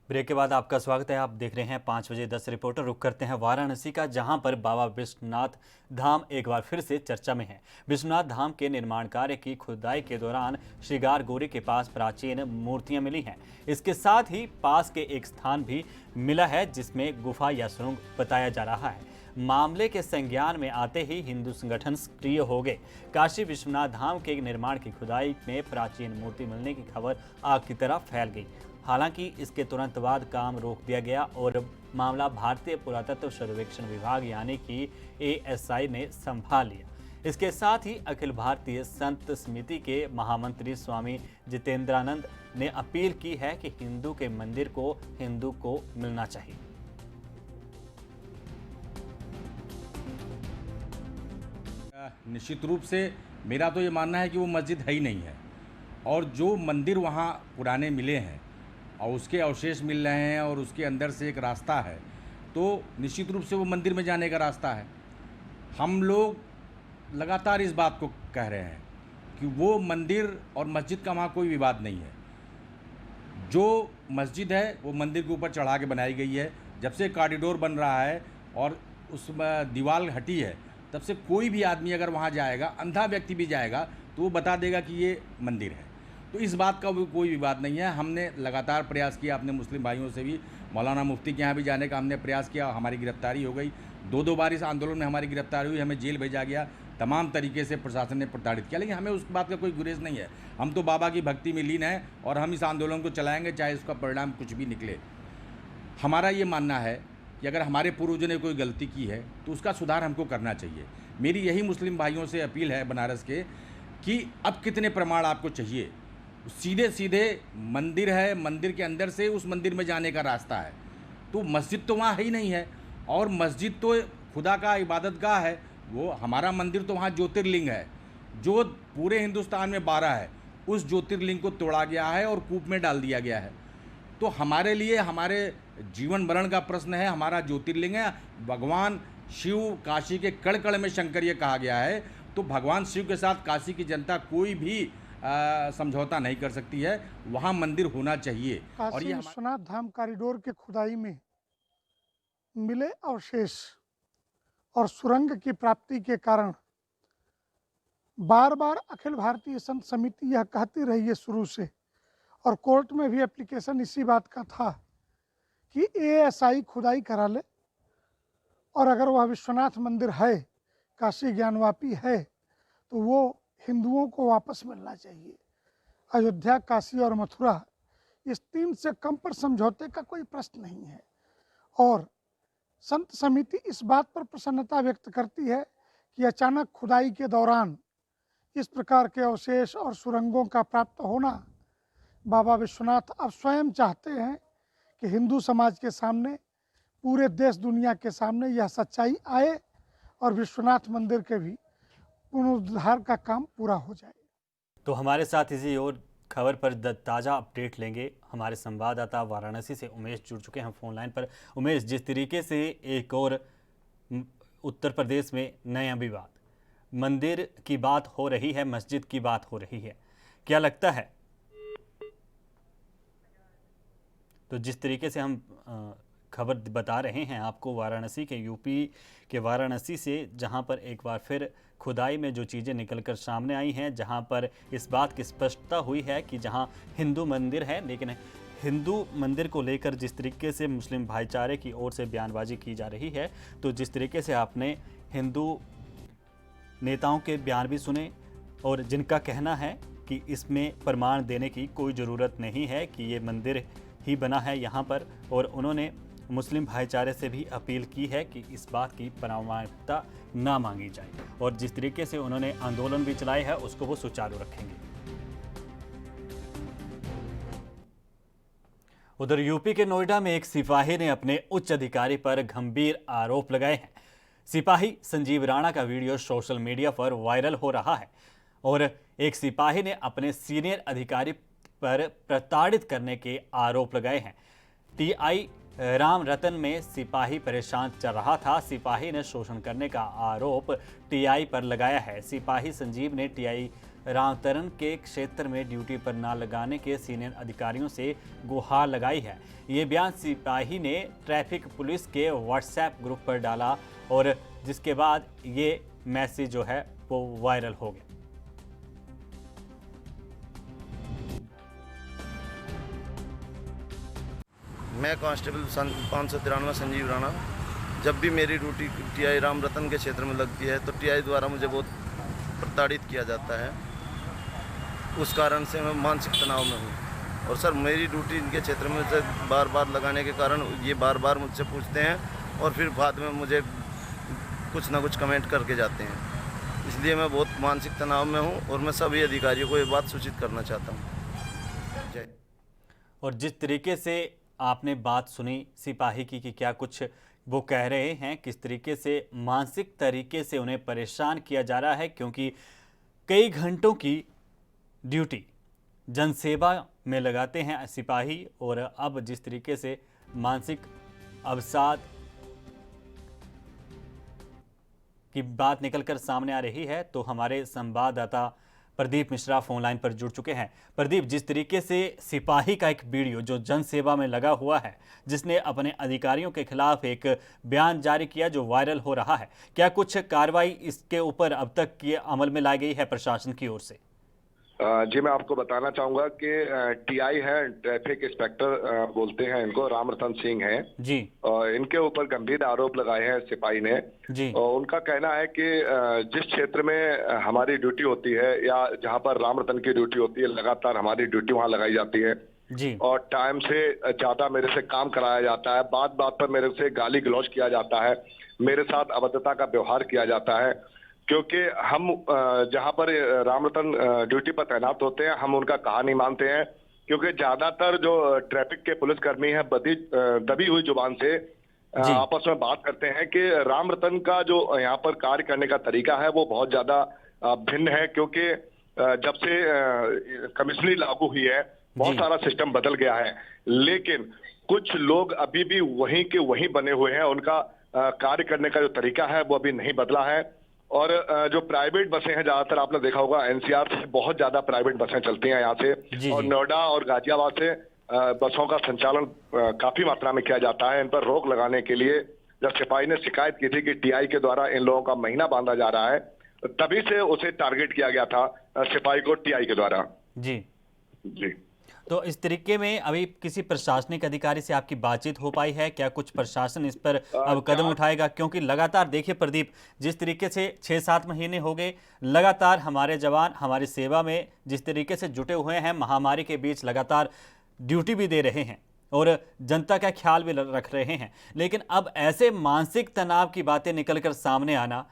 Speaker 1: ब्रेक के बाद आपका स्वागत है। आप देख रहे हैं 5 बजे 10 रिपोर्टर। रुक करते हैं वाराणसी का, जहां पर बाबा विश्वनाथ धाम एक बार फिर से चर्चा में है। विश्वनाथ धाम के निर्माण कार्य की खुदाई के दौरान श्रृंगार गोरी के पास प्राचीन मूर्तियां मिली हैं। इसके साथ ही पास के एक स्थान भी मिला है जिसमें गुफा या सुरंग बताया जा रहा है। मामले के संज्ञान में आते ही हिंदू संगठन सक्रिय हो गए। काशी विश्वनाथ धाम के निर्माण की खुदाई में प्राचीन मूर्ति मिलने की खबर आग की तरह फैल गई। हालांकि इसके तुरंत बाद काम रोक दिया गया और मामला भारतीय पुरातत्व सर्वेक्षण विभाग यानी कि एएसआई ने संभाल लिया। इसके साथ ही अखिल भारतीय संत समिति के महामंत्री स्वामी जितेंद्रानंद ने अपील की है कि हिंदू के मंदिर को हिंदू को मिलना चाहिए।
Speaker 11: निश्चित रूप से मेरा तो ये मानना है कि वो मस्जिद है ही नहीं है, और जो मंदिर वहाँ पुराने मिले हैं और उसके अवशेष मिल रहे हैं और उसके अंदर से एक रास्ता है, तो निश्चित रूप से वो मंदिर में जाने का रास्ता है। हम लोग लगातार इस बात को कह रहे हैं कि वो मंदिर और मस्जिद का वहाँ कोई विवाद नहीं है। जो मस्जिद है वो मंदिर के ऊपर चढ़ा के बनाई गई है। जब से कॉरिडोर बन रहा है और उस दीवार हटी है, तब से कोई भी आदमी अगर वहाँ जाएगा, अंधा व्यक्ति भी जाएगा, तो वो बता देगा कि ये मंदिर है। तो इस बात का कोई विवाद नहीं है। हमने लगातार प्रयास किया अपने मुस्लिम भाइयों से भी, मौलाना मुफ्ती के यहाँ भी जाने का हमने प्रयास किया, हमारी गिरफ्तारी हो गई। दो बार इस आंदोलन में हमारी गिरफ्तारी हुई, हमें जेल भेजा गया, तमाम तरीके से प्रशासन ने प्रताड़ित किया, लेकिन हमें उस बात का कोई गुरेज नहीं है। हम तो बाबा की भक्ति में लीन हैं और हम इस आंदोलन को चलाएंगे, चाहे उसका परिणाम कुछ भी निकले। हमारा ये मानना है कि अगर हमारे पूर्वजों ने कोई गलती की है तो उसका सुधार हमको करना चाहिए। मेरी यही मुस्लिम भाइयों से अपील है बनारस के कि अब कितने प्रमाण आपको चाहिए। सीधे सीधे मंदिर है, मंदिर के अंदर से उस मंदिर में जाने का रास्ता है, तो मस्जिद तो वहाँ है ही नहीं है। और मस्जिद तो खुदा का इबादत गाह है, वो हमारा मंदिर तो वहाँ ज्योतिर्लिंग है, जो पूरे हिंदुस्तान में 12 है। उस ज्योतिर्लिंग को तोड़ा गया है और कूप में डाल दिया गया है। तो हमारे लिए हमारे जीवन मरण का प्रश्न है, हमारा ज्योतिर्लिंग है। भगवान शिव काशी के कण कण में शंकर ये कहा गया है, तो भगवान शिव के साथ काशी की जनता कोई भी समझौता नहीं कर सकती है, वहाँ मंदिर होना चाहिए।
Speaker 12: और ये विश्वनाथ धाम कॉरिडोर के खुदाई में मिले अवशेष और सुरंग की प्राप्ति के कारण बार बार अखिल भारतीय संत समिति यह कहती रही है शुरू से, और कोर्ट में भी एप्लीकेशन इसी बात का था कि ASI खुदाई करा ले, और अगर वह विश्वनाथ मंदिर है, काशी ज्ञानवापी है, तो वो हिंदुओं को वापस मिलना चाहिए। अयोध्या, काशी और मथुरा, इस 3 से कम पर समझौते का कोई प्रश्न नहीं है। और संत समिति इस बात पर प्रसन्नता व्यक्त करती है कि अचानक खुदाई के दौरान इस प्रकार के अवशेष और सुरंगों का प्राप्त होना, बाबा विश्वनाथ अब स्वयं चाहते हैं कि हिंदू समाज के सामने, पूरे देश दुनिया के सामने यह सच्चाई आए और विश्वनाथ मंदिर के भी पुनरुद्धार का काम पूरा हो जाए।
Speaker 1: तो हमारे साथ इसी और खबर पर ताज़ा अपडेट लेंगे हमारे संवाददाता वाराणसी से उमेश जुड़ चुके हैं फोन लाइन पर। उमेश, जिस तरीके से एक और उत्तर प्रदेश में नया विवाद, मंदिर की बात हो रही है, मस्जिद की बात हो रही है, क्या लगता है? तो जिस तरीके से हम खबर बता रहे हैं आपको वाराणसी के, यूपी के वाराणसी से, जहां पर एक बार फिर खुदाई में जो चीज़ें निकलकर सामने आई हैं, जहां पर इस बात की स्पष्टता हुई है कि जहां हिंदू मंदिर है, लेकिन हिंदू मंदिर को लेकर जिस तरीके से मुस्लिम भाईचारे की ओर से बयानबाजी की जा रही है, तो जिस तरीके से आपने हिंदू नेताओं के बयान भी सुने, और जिनका कहना है कि इसमें प्रमाण देने की कोई ज़रूरत नहीं है कि ये मंदिर ही बना है यहाँ पर, और उन्होंने मुस्लिम भाईचारे से भी अपील की है कि इस बात की प्रामाणिकता ना मांगी जाए, और जिस तरीके से उन्होंने आंदोलन भी चलाए है उसको वो सुचारू रखेंगे। उधर यूपी के नोएडा में एक सिपाही ने अपने उच्च अधिकारी पर गंभीर आरोप लगाए हैं। सिपाही संजीव राणा का वीडियो सोशल मीडिया पर वायरल हो रहा है, और एक सिपाही ने अपने सीनियर अधिकारी पर प्रताड़ित करने के आरोप लगाए हैं। TI राम रतन में सिपाही परेशान चल रहा था। सिपाही ने शोषण करने का आरोप TI पर लगाया है। सिपाही संजीव ने TI रामतरन के क्षेत्र में ड्यूटी पर न लगाने के सीनियर अधिकारियों से गुहार लगाई है। ये बयान सिपाही ने ट्रैफिक पुलिस के व्हाट्सएप ग्रुप पर डाला, और जिसके बाद ये मैसेज जो है वो वायरल हो गया।
Speaker 13: मैं कांस्टेबल 593 संजीव राणा, जब भी मेरी ड्यूटी TI राम रतन के क्षेत्र में लगती है तो TI द्वारा मुझे बहुत प्रताड़ित किया जाता है। उस कारण से मैं मानसिक तनाव में हूँ। और सर, मेरी ड्यूटी इनके क्षेत्र में से बार बार लगाने के कारण ये बार बार मुझसे पूछते हैं और फिर बाद में मुझे कुछ ना कुछ कमेंट करके जाते हैं। इसलिए मैं बहुत मानसिक तनाव में हूँ और मैं सभी अधिकारियों को ये बात सूचित करना चाहता हूँ। जय।
Speaker 1: और जिस तरीके से आपने बात सुनी सिपाही की कि क्या कुछ वो कह रहे हैं, किस तरीके से मानसिक तरीके से उन्हें परेशान किया जा रहा है, क्योंकि कई घंटों की ड्यूटी जनसेवा में लगाते हैं सिपाही, और अब जिस तरीके से मानसिक अवसाद की बात निकलकर सामने आ रही है, तो हमारे संवाददाता प्रदीप मिश्रा फोन लाइन पर जुड़ चुके हैं। प्रदीप, जिस तरीके से सिपाही का एक वीडियो जो जनसेवा में लगा हुआ है, जिसने अपने अधिकारियों के खिलाफ एक बयान जारी किया जो वायरल हो रहा है, क्या कुछ कार्रवाई इसके ऊपर अब तक की अमल में लाई गई है प्रशासन की ओर से?
Speaker 14: जी, मैं आपको बताना चाहूंगा कि टीआई है, ट्रैफिक इंस्पेक्टर बोलते हैं इनको, राम रतन सिंह हैं
Speaker 1: जी।
Speaker 14: और इनके ऊपर गंभीर आरोप लगाए हैं सिपाही ने
Speaker 1: जी।
Speaker 14: और उनका कहना है कि जिस क्षेत्र में हमारी ड्यूटी होती है या जहां पर राम रतन की ड्यूटी होती है, लगातार हमारी ड्यूटी वहां लगाई जाती है
Speaker 1: जी।
Speaker 14: और टाइम से ज्यादा मेरे से काम कराया जाता है, बात बात पर मेरे से गाली गलौज किया जाता है, मेरे साथ अभद्रता का व्यवहार किया जाता है, क्योंकि हम जहां पर राम रतन ड्यूटी पर तैनात होते हैं, हम उनका कहा नहीं मानते हैं, क्योंकि ज्यादातर जो ट्रैफिक के पुलिसकर्मी हैं दबी हुई जुबान से आपस में बात करते हैं कि राम रतन का जो यहाँ पर कार्य करने का तरीका है वो बहुत ज्यादा भिन्न है, क्योंकि जब से कमिश्नरी लागू हुई है बहुत सारा सिस्टम बदल गया है, लेकिन कुछ लोग अभी भी वहीं के वहीं बने हुए हैं, उनका कार्य करने का जो तरीका है वो अभी नहीं बदला है। और जो प्राइवेट बसें हैं, ज्यादातर आपने देखा होगा एनसीआर से बहुत ज्यादा प्राइवेट बसें चलती हैं यहाँ से, और नोएडा और गाजियाबाद से बसों का संचालन काफी मात्रा में किया जाता है। इन पर रोक लगाने के लिए जब सिपाही ने शिकायत की थी कि टीआई के द्वारा इन लोगों का महीना बांधा जा रहा है, तभी से उसे टारगेट किया गया था सिपाही को टीआई के द्वारा।
Speaker 1: जी
Speaker 14: जी।
Speaker 1: तो इस तरीके में अभी किसी प्रशासनिक अधिकारी से आपकी बातचीत हो पाई है? क्या कुछ प्रशासन इस पर अब कदम उठाएगा? क्योंकि लगातार देखिए प्रदीप, जिस तरीके से 6-7 महीने हो गए लगातार हमारे जवान हमारी सेवा में जिस तरीके से जुटे हुए हैं, महामारी के बीच लगातार ड्यूटी भी दे रहे हैं और जनता का ख्याल भी रख रहे हैं, लेकिन अब ऐसे मानसिक तनाव की बातें निकलकर सामने आना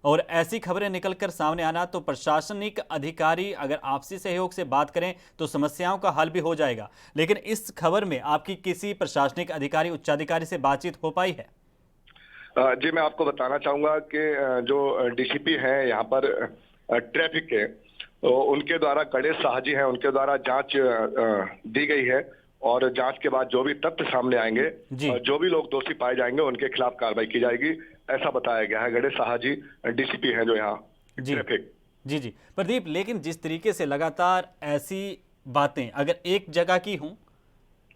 Speaker 1: और ऐसी खबरें निकलकर सामने आना, तो प्रशासनिक अधिकारी अगर आपसी सहयोग से बात करें तो समस्याओं का हल भी हो जाएगा, लेकिन इस खबर में आपकी किसी प्रशासनिक अधिकारी उच्चाधिकारी से बातचीत हो पाई है?
Speaker 14: जी, मैं आपको बताना चाहूंगा कि जो डीसीपी हैं यहाँ पर ट्रैफिक के, तो उनके द्वारा गणेश साह जी हैं, उनके द्वारा जांच दी गई है और जांच के बाद जो भी तथ्य सामने आएंगे, जो भी लोग दोषी पाए जाएंगे उनके खिलाफ कार्रवाई की जाएगी, ऐसा बताया गया है। गणेश साहा जी डीसीपी हैं जो यहाँ ट्रैफिक।
Speaker 1: जी जी प्रदीप, लेकिन जिस तरीके से लगातार ऐसी बातें अगर एक जगह की हों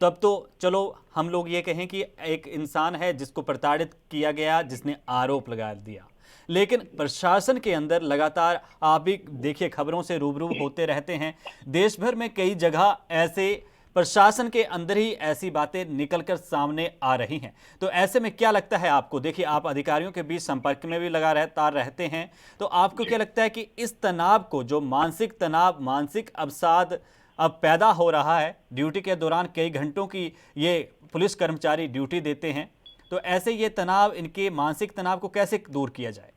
Speaker 1: तब तो चलो हम लोग ये कहें कि एक इंसान है जिसको प्रताड़ित किया गया, जिसने आरोप लगा दिया, लेकिन प्रशासन के अंदर लगातार आप भी देखिए खबरों से रूबरू होते रहते हैं, देश भर में कई जगह ऐसे प्रशासन के अंदर ही ऐसी बातें निकलकर सामने आ रही हैं। तो ऐसे में क्या लगता है आपको? देखिए आप अधिकारियों के बीच संपर्क में भी लगातार रहते हैं, तो आपको क्या लगता है कि इस तनाव को, जो मानसिक तनाव, मानसिक अवसाद अब पैदा हो रहा है, ड्यूटी के दौरान कई घंटों की ये पुलिस कर्मचारी ड्यूटी देते हैं, तो ऐसे ये तनाव, इनके मानसिक तनाव को कैसे दूर किया जाए?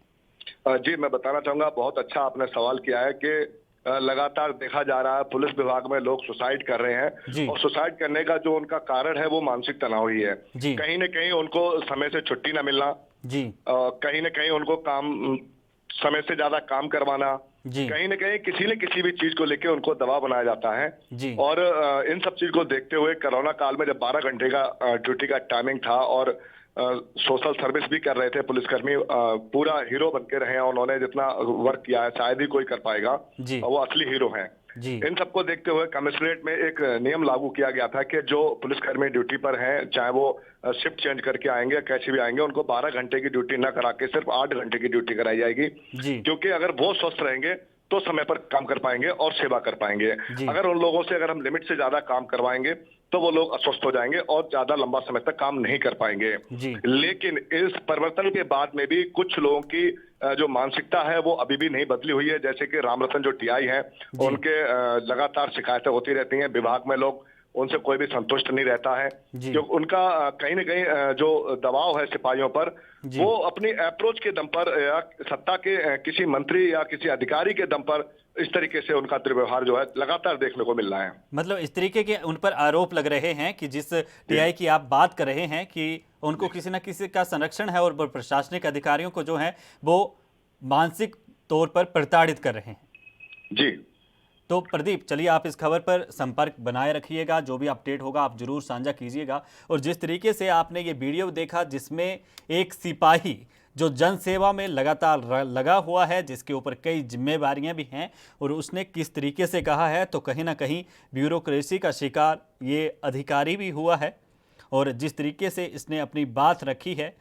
Speaker 14: जी, मैं बताना चाहूंगा, बहुत अच्छा आपने सवाल किया है कि लगातार देखा जा रहा है पुलिस विभाग में लोग सुसाइड कर रहे हैं और सुसाइड करने का जो उनका कारण है वो मानसिक तनाव ही है। कहीं न कहीं उनको समय से छुट्टी न मिलना, कहीं न कहीं उनको काम समय से ज्यादा काम करवाना, कहीं न कहीं किसी न किसी भी चीज को लेकर उनको दबाव बनाया जाता है। और इन सब चीज को देखते हुए कोरोना काल में जब 12 घंटे का ड्यूटी का टाइमिंग था और सोशल सर्विस भी कर रहे थे पुलिसकर्मी, पूरा हीरो बन के रहे हैं, उन्होंने जितना वर्क किया है शायद ही कोई कर पाएगा, वो असली हीरो हैं। इन सबको देखते हुए कमिश्नरेट में एक नियम लागू किया गया था कि जो पुलिसकर्मी ड्यूटी पर हैं, चाहे वो शिफ्ट चेंज करके आएंगे, कैसे भी आएंगे, उनको 12 घंटे की ड्यूटी न करा के सिर्फ 8 घंटे की ड्यूटी कराई जाएगी, क्योंकि अगर वो स्वस्थ रहेंगे तो समय पर काम कर पाएंगे और सेवा कर पाएंगे। अगर उन लोगों से अगर हम लिमिट से ज्यादा काम करवाएंगे तो वो लोग अस्वस्थ हो जाएंगे और ज्यादा लंबा समय तक काम नहीं कर पाएंगे। लेकिन इस परिवर्तन के बाद में भी कुछ लोगों की जो मानसिकता है वो अभी भी नहीं बदली हुई है। जैसे कि राम रतन जो टीआई हैं, उनके लगातार शिकायतें होती रहती हैं, विभाग में लोग उनसे कोई भी संतुष्ट नहीं रहता है, जो उनका कहीं ना कहीं जो दबाव है सिपाहियों पर, वो अपनी अप्रोच के दम पर या सत्ता के किसी मंत्री या किसी अधिकारी के दम पर इस तरीके से उनका दुर्व्यवहार जो है लगातार देखने को मिल रहा है।
Speaker 1: मतलब इस तरीके के उन पर आरोप लग रहे हैं कि जिस टीआई की आप बात कर रहे हैं कि उनको किसी न किसी का संरक्षण है और प्रशासनिक अधिकारियों को जो है वो मानसिक तौर पर प्रताड़ित कर रहे हैं।
Speaker 14: जी
Speaker 1: तो प्रदीप, चलिए आप इस खबर पर संपर्क बनाए रखिएगा, जो भी अपडेट होगा आप जरूर साझा कीजिएगा। और जिस तरीके से आपने ये वीडियो देखा जिसमें एक सिपाही जो जन सेवा में लगातार लगा हुआ है, जिसके ऊपर कई जिम्मेवारियां भी हैं, और उसने किस तरीके से कहा है, तो कहीं ना कहीं ब्यूरोक्रेसी का शिकार ये अधिकारी भी हुआ है। और जिस तरीके से इसने अपनी बात रखी है,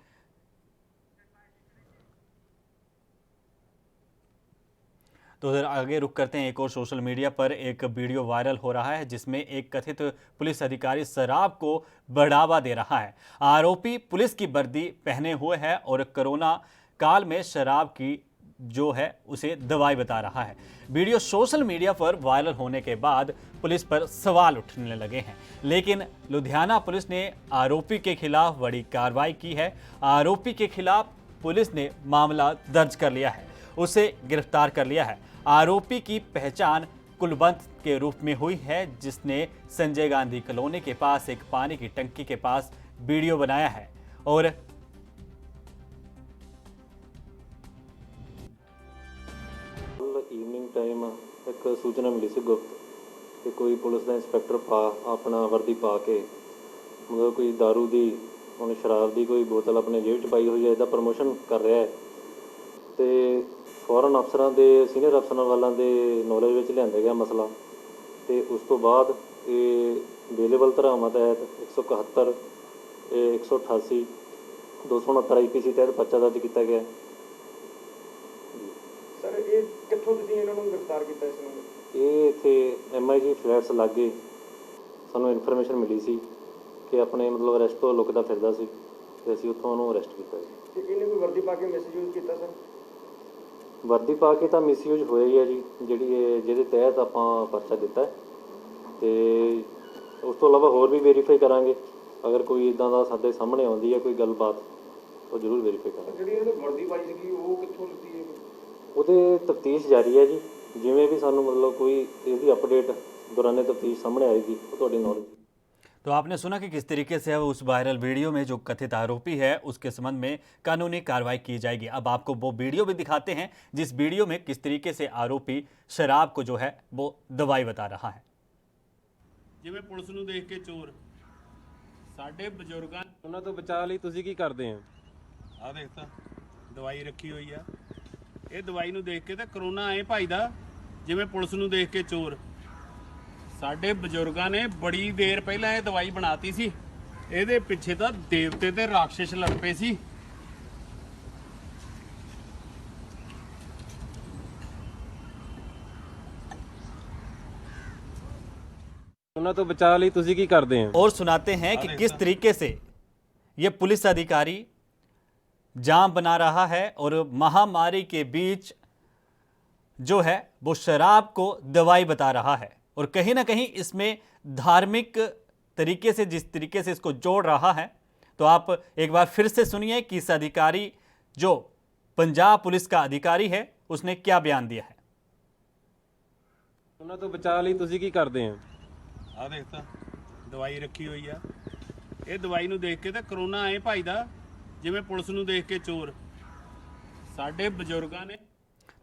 Speaker 1: तो उधर आगे रुक करते हैं। एक और सोशल मीडिया पर एक वीडियो वायरल हो रहा है जिसमें एक कथित पुलिस अधिकारी शराब को बढ़ावा दे रहा है। आरोपी पुलिस की वर्दी पहने हुए है और कोरोना काल में शराब की जो है उसे दवाई बता रहा है। वीडियो सोशल मीडिया पर वायरल होने के बाद पुलिस पर सवाल उठने लगे हैं, लेकिन लुधियाना पुलिस ने आरोपी के खिलाफ बड़ी कार्रवाई की है। आरोपी के खिलाफ पुलिस ने मामला दर्ज कर लिया है, उसे गिरफ्तार कर लिया है। आरोपी की पहचान कुलवंत के रूप में हुई है, जिसने संजय गांधी कॉलोनी के पास एक पानी की टंकी के पास वीडियो बनाया है। और
Speaker 15: इवनिंग टाइम एक सूचना मिली सी गुप्त कि कोई पुलिस का इंस्पैक्टर अपना वर्दी पा के मतलब कोई दारू दी उन्हें शराब की कोई बोतल अपने जेब च पाई हुई है, इसका प्रमोशन कर रहा है। तो फौरन अफसरां दे सीनियर अफसरां वालों के नॉलेज में लिया गया मसला, तो उस तो बाद ये बेलेबल धारावां तहत 171, 188, 269 IPC तहत पर्चा दर्ज किया गया।
Speaker 16: सर ये कित्थों तुसीं इन्हां नूं गिरफ्तार कीता इस नूं?
Speaker 15: ये इत्थे MIG फ्लैट्स लागे सानूं इन्फॉर्मेशन मिली सी कि अपने मतलब अरैसट तो लुकदा फिरदा सी, ते असीं उत्थों उहनूं अरैसट कीता।
Speaker 16: ते इहने कोई वर्दी पा के मिसयूज कीता सर?
Speaker 15: वर्दी पा के तो मिसयूज होया ही है जी, जिहदे तहत आपां पर्चा दिता है। तो उस तो इलावा होर भी वेरीफाई करांगे, अगर कोई इदां दा साडे सामने आउंदी है कोई गलबात तो जरूर वेरीफाई करांगे।
Speaker 16: जिहड़ी इहने वर्दी पाई सीगी वो कित्थों लिੱਤੀ है?
Speaker 15: ਉਹਦੇ तफ्तीश जारी है जी, जिवें भी सानू मतलब कोई इसकी अपडेट दौरान तफ्तीश सामने आएगी तो तुहाडी नॉलेज।
Speaker 1: तो आपने सुना कि किस तरीके से उस वायरल वीडियो में जो कथित आरोपी है उसके संबंध में कानूनी कार्रवाई की जाएगी। अब आपको वो वीडियो भी दिखाते हैं जिस वीडियो में किस तरीके से आरोपी शराब को जो है वो दवाई बता रहा है।
Speaker 17: जिवें पुलिस नूं देख के चोर साडे बजुर्गां उन्हां तो बचा लई तुसीं की करदे हैं? आ देख तां दवाई रखी हुई आ, ਇਹ ਦਵਾਈ ਨੂੰ ਦੇਖ ਕੇ ਤਾਂ ਕਰੋਨਾ ਆਏ ਭਾਈਦਾ। ਜਿਵੇਂ ਪੁਲਿਸ ਨੂੰ ਦੇਖ ਕੇ ਚੋਰ, ਸਾਡੇ ਬਜ਼ੁਰਗਾਂ ਨੇ ਬੜੀ ਦੇਰ ਪਹਿਲਾਂ ਇਹ ਦਵਾਈ ਬਣਾਤੀ ਸੀ। ਇਹਦੇ ਪਿੱਛੇ ਤਾਂ ਦੇਵਤੇ ਤੇ ਰਾਖਸ਼ ਲੜ ਪਏ ਸੀ। ਉਹਨਾਂ ਤੋਂ ਬਚਾ ਲਈ ਤੁਸੀਂ ਕੀ ਕਰਦੇ हैं?
Speaker 1: और सुनाते हैं कि किस तरीके से ये पुलिस अधिकारी जाम बना रहा है और महामारी के बीच जो है वो शराब को दवाई बता रहा है। और कहीं ना कहीं इसमें धार्मिक तरीके से जिस तरीके से इसको जोड़ रहा है, तो आप एक बार फिर से सुनिए कि इस अधिकारी जो पंजाब पुलिस का अधिकारी है उसने क्या बयान दिया है।
Speaker 17: ਉਹਨਾਂ ਤੋਂ ਬਚਾ ਲਈ ਤੁਸੀਂ ਕੀ ਕਰਦੇ हैं? ਆ ਦੇਖ ਤਾਂ ਦਵਾਈ ਰੱਖੀ ਹੋਈ ਆ, ਇਹ ਦਵਾਈ ਨੂੰ ਦੇਖ ਕੇ ਤਾਂ ਕਰੋਨਾ ਆਏ ਭਾਈਦਾ। जिवें पुलिस नूं देख के चोर साडे बजुर्गां ने।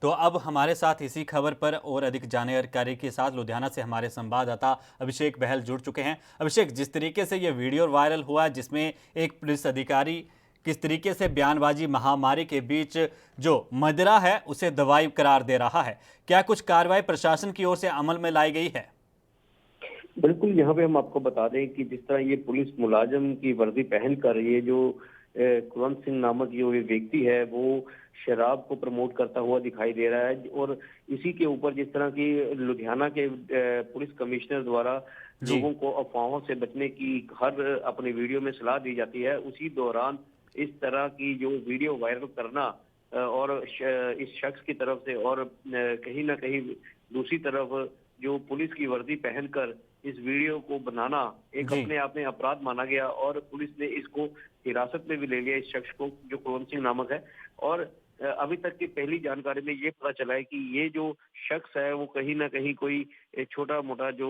Speaker 1: तो अब हमारे साथ इसी खबर पर और अधिक जानकारी के साथ लुधियाना से हमारे संवाददाता अभिषेक बहल जुड़ चुके हैं। अभिषेक, जिस तरीके से ये वीडियो वायरल हुआ जिसमें एक पुलिस अधिकारी किस तरीके से बयानबाजी महामारी के बीच जो मदिरा है उसे दवाई करार दे रहा है, क्या कुछ कार्रवाई प्रशासन की ओर से अमल में लाई गई है?
Speaker 18: बिल्कुल, यहाँ पे हम आपको बता दें कि जिस तरह ये पुलिस मुलाजिम की वर्दी पहन कर ये जो कुलवंत सिंह नामक जो ये व्यक्ति है वो शराब को प्रमोट करता हुआ दिखाई दे रहा है। और इसी के ऊपर जिस तरह की लुधियाना के पुलिस कमिश्नर द्वारा लोगों को अफवाहों से बचने की हर अपनी वीडियो में सलाह दी जाती है, उसी दौरान इस तरह की जो वीडियो वायरल करना और इस शख्स की तरफ से और कहीं ना कहीं दूसरी तरफ जो पुलिस की वर्दी पहनकर इस वीडियो को बनाना एक अपने आप में अपराध माना गया और पुलिस ने इसको हिरासत में भी ले लिया, इस शख्स को जो कुलवंत सिंह नामक है। और अभी तक की पहली जानकारी में ये पता चला है कि ये जो शख्स है वो कहीं ना कहीं कोई छोटा मोटा जो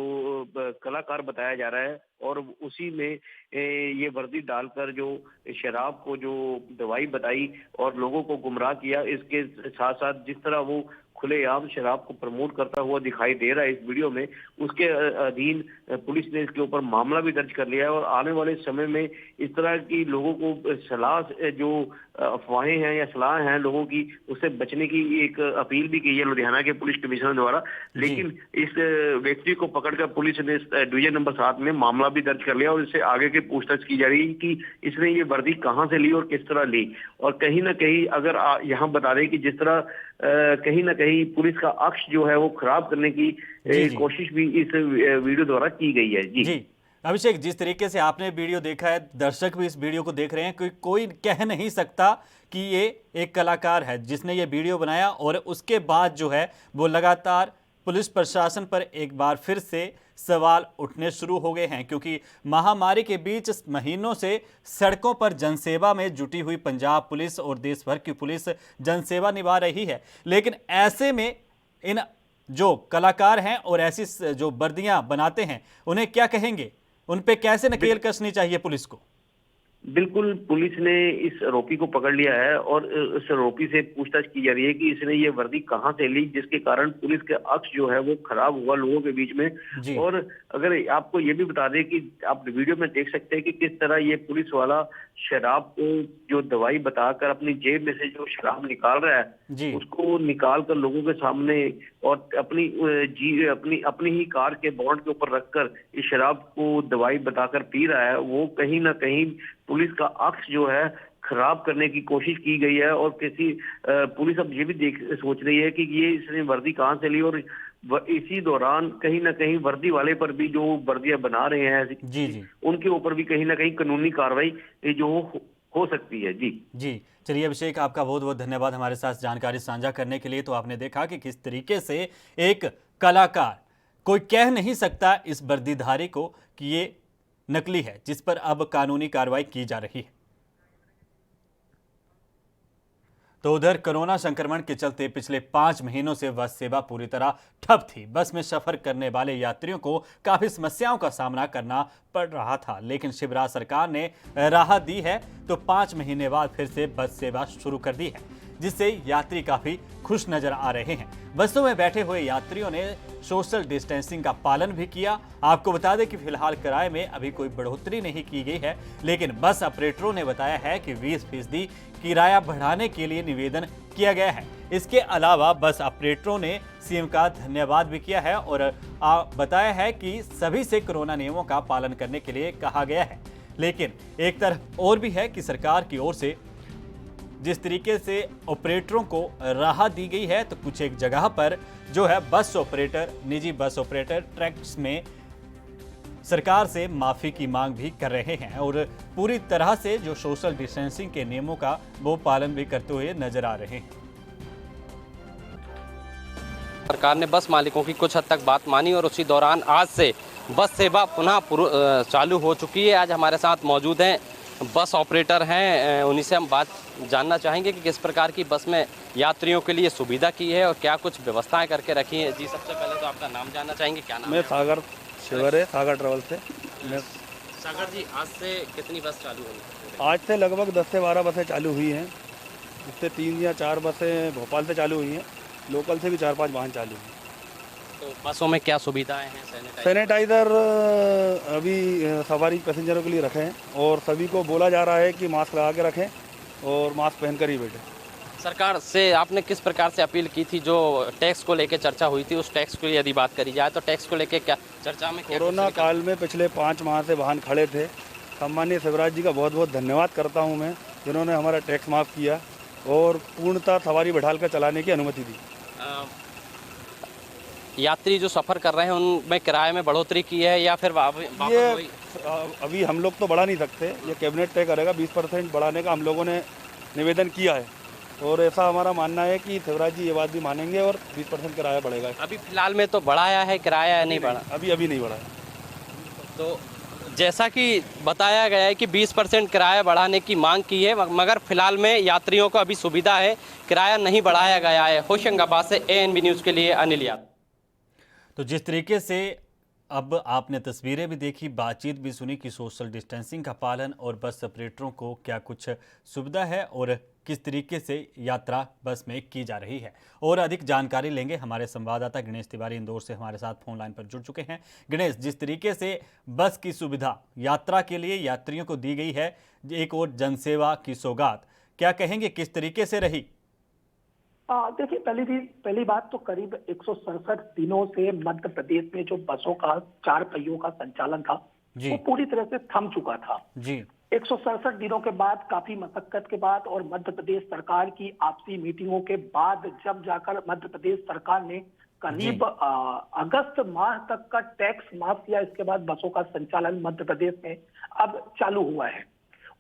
Speaker 18: कलाकार बताया जा रहा है और उसी में ये वर्दी डालकर जो शराब को जो दवाई बताई और लोगों को गुमराह किया। इसके साथ साथ जिस तरह वो खुलेआम शराब को प्रमोट करता हुआ दिखाई दे रहा है इस वीडियो में, उसके अधीन पुलिस ने इसके ऊपर मामला भी दर्ज कर लिया है। और आने वाले समय में इस तरह की लोगों को सलाह जो अफवाहें हैं या सलाह हैं लोगों की, उससे बचने की एक अपील भी की है लुधियाना के पुलिस कमिश्नर द्वारा। लेकिन इस व्यक्ति को पकड़कर पुलिस ने डिवीजन नंबर 7 में मामला भी दर्ज कर लिया और इससे आगे की पूछताछ की जा रही है कि इसने ये वर्दी कहाँ से ली और किस तरह ली। और कहीं ना कहीं अगर यहाँ बता दें कि जिस तरह कहीं ना कहीं पुलिस का अक्ष जो है वो खराब करने की कोशिश भी इस वीडियो द्वारा की गई है। जी
Speaker 1: अभिषेक, जिस तरीके से आपने वीडियो देखा है, दर्शक भी इस वीडियो को देख रहे हैं, कोई कह नहीं सकता कि ये एक कलाकार है जिसने ये वीडियो बनाया और उसके बाद जो है वो लगातार पुलिस प्रशासन पर एक बार फिर से सवाल उठने शुरू हो गए हैं, क्योंकि महामारी के बीच महीनों से सड़कों पर जनसेवा में जुटी हुई पंजाब पुलिस और देश भर की पुलिस जनसेवा निभा रही है। लेकिन ऐसे में इन जो कलाकार हैं और ऐसी जो वर्दियां बनाते हैं, उन्हें क्या कहेंगे? उन पे कैसे नकेल कसनी चाहिए पुलिस को?
Speaker 18: बिल्कुल, पुलिस ने इस आरोपी को पकड़ लिया है और इस आरोपी से पूछताछ की जा रही है कि इसने ये वर्दी कहां से ली, जिसके कारण पुलिस के अक्ष जो है वो खराब हुआ लोगों के बीच में। और अगर आपको ये भी बता दें कि आप वीडियो में देख सकते हैं कि किस तरह ये पुलिस वाला शराब को जो दवाई बताकर अपनी जेब में से जो शराब निकाल रहा है उसको निकाल कर लोगों के सामने और अपनी ही कार के बॉन्ड के ऊपर रखकर इस शराब को दवाई बताकर पी रहा है। वो कहीं ना कहीं पुलिस का अक्ष जो है खराब करने की कोशिश की गई है। और किसी पुलिस अब ये भी सोच रही है कि ये इसने वर्दी कहां से ली और इसी दौरान कहीं ना कहीं वर्दी वाले पर भी जो वर्दियां बना रहे हैं उनके ऊपर भी कहीं ना कहीं कानूनी कार्रवाई जो हो सकती है। जी
Speaker 1: चलिए अभिषेक, आपका बहुत बहुत धन्यवाद हमारे साथ जानकारी साझा करने के लिए। तो आपने देखा कि किस तरीके से एक कलाकार, कोई कह नहीं सकता इस वर्दीधारी को कि ये नकली है, जिस पर अब कानूनी कार्रवाई की जा रही है। तो उधर कोरोना संक्रमण के चलते पिछले 5 महीनों से बस सेवा पूरी तरह ठप थी। बस में सफर करने वाले यात्रियों को काफी समस्याओं का सामना करना पड़ रहा था, लेकिन शिवराज सरकार ने राहत दी है तो 5 महीने बाद फिर से बस सेवा शुरू कर दी है, जिससे यात्री काफी खुश नजर आ रहे हैं। बसों में बैठे हुए यात्रियों ने सोशल डिस्टेंसिंग का पालन भी किया। आपको बता दें कि फिलहाल किराए में अभी कोई बढ़ोतरी नहीं की गई है, लेकिन बस ऑपरेटरों ने बताया है कि 20% किराया बढ़ाने के लिए निवेदन किया गया है। इसके अलावा बस ऑपरेटरों ने सीएम का धन्यवाद भी किया है और बताया है कि सभी से कोरोना नियमों का पालन करने के लिए कहा गया है। लेकिन एक तरफ और भी है कि सरकार की ओर से जिस तरीके से ऑपरेटरों को राहत दी गई है, तो कुछ एक जगह पर जो है बस ऑपरेटर, निजी बस ऑपरेटर टैक्स में सरकार से माफी की मांग भी कर रहे हैं और पूरी तरह से जो सोशल डिस्टेंसिंग के नियमों का वो पालन भी करते हुए नजर आ रहे हैं।
Speaker 19: सरकार ने बस मालिकों की कुछ हद तक बात मानी और उसी दौरान आज से बस सेवा पुनः चालू हो चुकी है। आज हमारे साथ मौजूद हैं बस ऑपरेटर हैं, उन्हीं से हम बात जानना चाहेंगे कि किस प्रकार की बस में यात्रियों के लिए सुविधा की है और क्या कुछ व्यवस्थाएं करके रखी हैं। जी, सबसे पहले तो आपका नाम जानना चाहेंगे, क्या नाम?
Speaker 20: मैं सागर शिवर है, सागर ट्रेवल से।
Speaker 19: सागर जी, आज से कितनी बस चालू हुई?
Speaker 20: आज से लगभग 10 से 12 बसें चालू हुई हैं, जिससे 3 या 4 बसें भोपाल से चालू हुई हैं, लोकल से भी 4-5 वाहन चालू हैं।
Speaker 19: तो बसों में क्या सुविधाएं हैं?
Speaker 20: सैनिटाइज़र अभी सवारी पैसेंजरों के लिए रखे हैं और सभी को बोला जा रहा है कि मास्क लगा के रखें और मास्क पहनकर ही बैठें।
Speaker 19: सरकार से आपने किस प्रकार से अपील की थी? जो टैक्स को लेकर चर्चा हुई थी, उस टैक्स की यदि बात करी जाए तो टैक्स को लेकर क्या चर्चा में?
Speaker 20: कोरोना काल में पिछले 5 माह से वाहन खड़े थे। सम्मानीय शिवराज जी का बहुत बहुत धन्यवाद करता हूँ मैं, जिन्होंने हमारा टैक्स माफ़ किया और पूर्णतः सवारी बैठाल कर चलाने की अनुमति दी।
Speaker 19: यात्री जो सफ़र कर रहे हैं उनमें किराए में बढ़ोतरी की है या फिर
Speaker 20: ये अभी हम लोग तो बढ़ा नहीं सकते, ये कैबिनेट तय करेगा। 20% बढ़ाने का हम लोगों ने निवेदन किया है और ऐसा हमारा मानना है कि शिवराज जी ये बात भी मानेंगे और 20% किराया बढ़ेगा।
Speaker 19: अभी फिलहाल में तो बढ़ाया है किराया या नहीं बढ़ा?
Speaker 20: अभी नहीं बढ़ा।
Speaker 19: तो जैसा कि बताया गया है कि 20% किराया बढ़ाने की मांग की है, मगर फिलहाल में यात्रियों को अभी सुविधा है, किराया नहीं बढ़ाया गया है। होशंगाबाद से ANB न्यूज़ के लिए अनिल यादव।
Speaker 1: तो जिस तरीके से अब आपने तस्वीरें भी देखी, बातचीत भी सुनी कि सोशल डिस्टेंसिंग का पालन और बस ऑपरेटरों को क्या कुछ सुविधा है और किस तरीके से यात्रा बस में की जा रही है। और अधिक जानकारी लेंगे, हमारे संवाददाता गणेश तिवारी इंदौर से हमारे साथ फोन लाइन पर जुड़ चुके हैं। गणेश, जिस तरीके से बस की सुविधा यात्रा के लिए यात्रियों को दी गई है, एक और जनसेवा की सौगात, क्या कहेंगे किस तरीके से रही?
Speaker 21: देखिए, पहली बात तो करीब 167 दिनों से मध्य प्रदेश में जो बसों का 4 पहियों का संचालन था वो पूरी तरह से थम चुका था
Speaker 1: जी।
Speaker 21: 167 दिनों के बाद, काफी मशक्कत के बाद और मध्य प्रदेश सरकार की आपसी मीटिंगों के बाद जब जाकर मध्य प्रदेश सरकार ने करीब अगस्त माह तक का टैक्स माफ किया, इसके बाद बसों का संचालन मध्य प्रदेश में अब चालू हुआ है।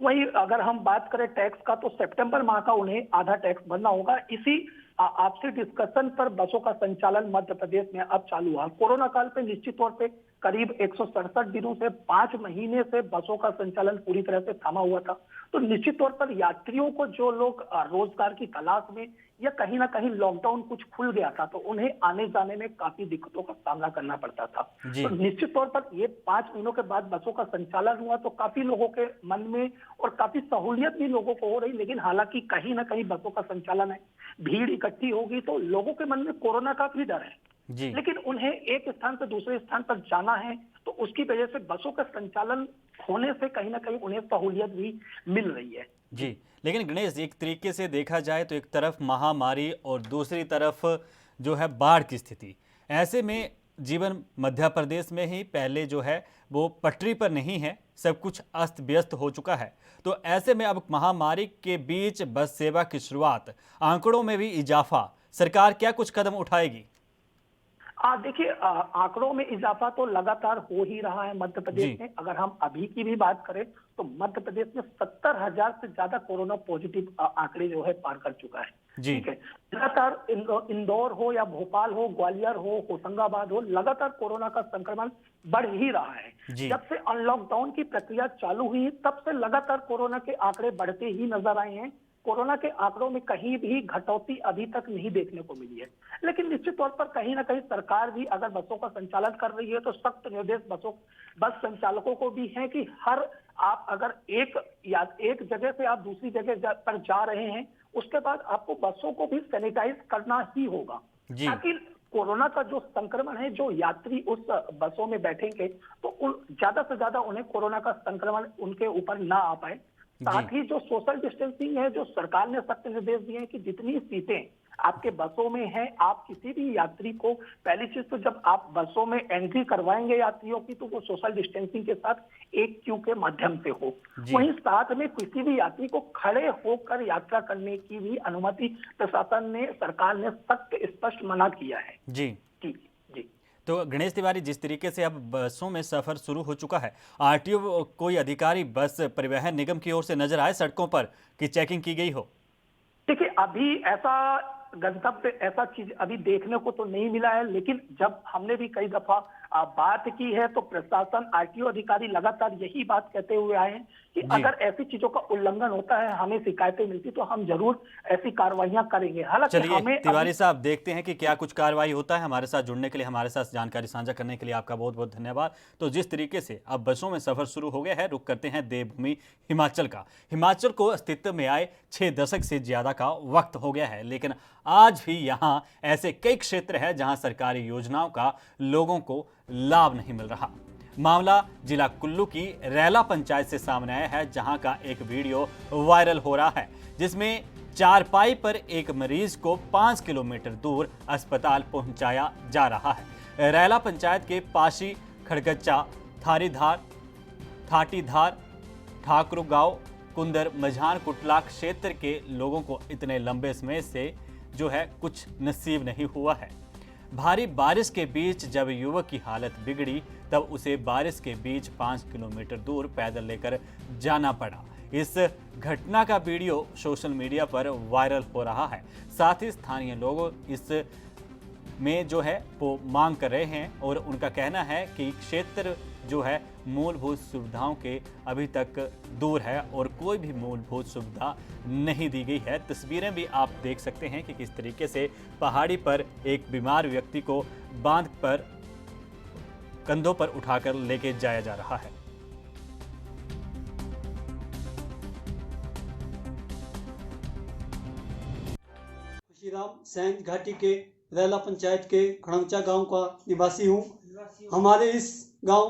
Speaker 21: वहीं अगर हम बात करें टैक्स का, तो सितंबर माह का उन्हें आधा टैक्स भरना होगा। इसी आपसी डिस्कशन पर बसों का संचालन मध्य प्रदेश में अब चालू हुआ। कोरोना काल पे निश्चित तौर पे करीब 167 दिनों से 5 महीने से बसों का संचालन पूरी तरह से थमा हुआ था। तो निश्चित तौर पर यात्रियों को, जो लोग रोजगार की तलाश में या कहीं ना कहीं लॉकडाउन कुछ खुल गया था, तो उन्हें आने जाने में काफी दिक्कतों का सामना करना पड़ता था। तो निश्चित तौर पर ये 5 महीनों के बाद बसों का संचालन हुआ तो काफी लोगों के मन में और काफी सहूलियत भी लोगों को हो रही। लेकिन हालांकि कहीं ना कहीं बसों का संचालन है, भीड़ इकट्ठी होगी तो लोगों के मन में कोरोना का भी डर है
Speaker 1: जी।
Speaker 21: लेकिन उन्हें एक स्थान से दूसरे स्थान पर जाना है, तो उसकी वजह से बसों का संचालन होने से कहीं ना कहीं उन्हें सहूलियत भी मिल रही है
Speaker 1: जी। लेकिन गणेश, एक तरीके से देखा जाए तो एक तरफ महामारी और दूसरी तरफ जो है बाढ़ की स्थिति, ऐसे में जीवन मध्य प्रदेश में ही पहले जो है वो पटरी पर नहीं है, सब कुछ अस्त व्यस्त हो चुका है। तो ऐसे में अब महामारी के बीच बस सेवा की शुरुआत, आंकड़ों में भी इजाफा, सरकार क्या कुछ कदम उठाएगी?
Speaker 21: देखिए, आंकड़ों में इजाफा तो लगातार हो ही रहा है मध्य प्रदेश में। अगर हम अभी की भी बात करें तो मध्य प्रदेश में 70,000 से ज्यादा कोरोना पॉजिटिव आंकड़े जो है पार कर चुका है। ठीक है, लगातार इंदौर हो या भोपाल हो, ग्वालियर हो, होशंगाबाद हो, लगातार कोरोना का संक्रमण बढ़ ही रहा है। जब से अनलॉकडाउन की प्रक्रिया चालू हुई तब से लगातार कोरोना के आंकड़े बढ़ते ही नजर आए हैं। कोरोना के आंकड़ों में कहीं भी घटौती अभी तक नहीं देखने को मिली है। लेकिन निश्चित तौर पर कहीं ना कहीं सरकार भी अगर बसों का संचालन कर रही है तो सख्त निर्देश बस संचालकों को भी है कि आप अगर एक जगह से आप दूसरी जगह पर जा रहे हैं, उसके बाद आपको बसों को भी सैनिटाइज करना ही होगा, ताकि कोरोना का जो संक्रमण है, जो यात्री उस बसों में बैठेंगे तो ज्यादा से ज्यादा उन्हें कोरोना का संक्रमण उनके ऊपर ना आ पाए। साथ ही जो सोशल डिस्टेंसिंग है, जो सरकार ने सख्त निर्देश दिए हैं कि जितनी सीटें आपके बसों में हैं, आप किसी भी यात्री को, पहली चीज तो जब आप बसों में एंट्री करवाएंगे यात्रियों की, तो वो सोशल डिस्टेंसिंग के साथ एक क्यू के माध्यम से हो। वहीं साथ में किसी भी यात्री को खड़े होकर यात्रा करने की भी अनुमति प्रशासन ने, सरकार ने सख्त स्पष्ट मना किया है
Speaker 1: जी।
Speaker 21: तो
Speaker 1: गणेश तिवारी, जिस तरीके से अब बसों में सफर शुरू हो चुका है, आरटीओ कोई अधिकारी बस परिवहन निगम की ओर से नजर आए सड़कों पर कि चेकिंग की गई हो?
Speaker 21: देखिए, अभी ऐसा गंतव्य, ऐसा चीज अभी देखने को तो नहीं मिला है। लेकिन जब हमने भी कई दफा बात की है तो प्रशासन, आरटीओ अधिकारी लगातार यही बात कहते हुए आए हैं कि अगर ऐसी चीजों का उल्लंघन होता है, हमें शिकायतें मिलती तो हम जरूर ऐसी कार्रवाइयां करेंगे। हालांकि
Speaker 1: चलिए तिवारी साहब, देखते हैं कि क्या कुछ कार्रवाई होता है। हमारे साथ जुड़ने के लिए, हमारे साथ जानकारी साझा करने के लिए आपका बहुत बहुत धन्यवाद। तो जिस तरीके से अब बसों में सफर शुरू हो गया है, रुक करते हैं देवभूमि हिमाचल का। हिमाचल को अस्तित्व में आए 6 दशक से ज्यादा का वक्त हो गया है, लेकिन आज भी यहाँ ऐसे कई क्षेत्र हैं जहां सरकारी योजनाओं का लोगों को लाभ नहीं मिल रहा। मामला जिला कुल्लू की रैला पंचायत से सामने आया है, जहां का एक वीडियो वायरल हो रहा है, जिसमें चारपाई पर एक मरीज को 5 किलोमीटर दूर अस्पताल पहुंचाया जा रहा है। रैला पंचायत के पाशी, खड़गच्चा, थाटीधार, ठाकुर गांव, कुंदर, मझान, कुटला क्षेत्र के लोगों को इतने लंबे समय से जो है कुछ नसीब नहीं हुआ है। भारी बारिश के बीच जब युवक की हालत बिगड़ी, तब उसे बारिश के बीच 5 किलोमीटर दूर पैदल लेकर जाना पड़ा। इस घटना का वीडियो सोशल मीडिया पर वायरल हो रहा है। साथ ही स्थानीय लोग इस में जो है वो मांग कर रहे हैं और उनका कहना है कि क्षेत्र जो है मूलभूत सुविधाओं के अभी तक दूर है और कोई भी मूलभूत सुविधा नहीं दी गई है। तस्वीरें भी आप देख सकते हैं कि किस तरीके से पहाड़ी पर एक बीमार व्यक्ति को बांध पर कंधों पर उठाकर लेके जाया जा रहा है।
Speaker 3: खुशीराम सैंज घाटी के रैला पंचायत के खड़मचा गांव का निवासी हूं। हमारे इस गांव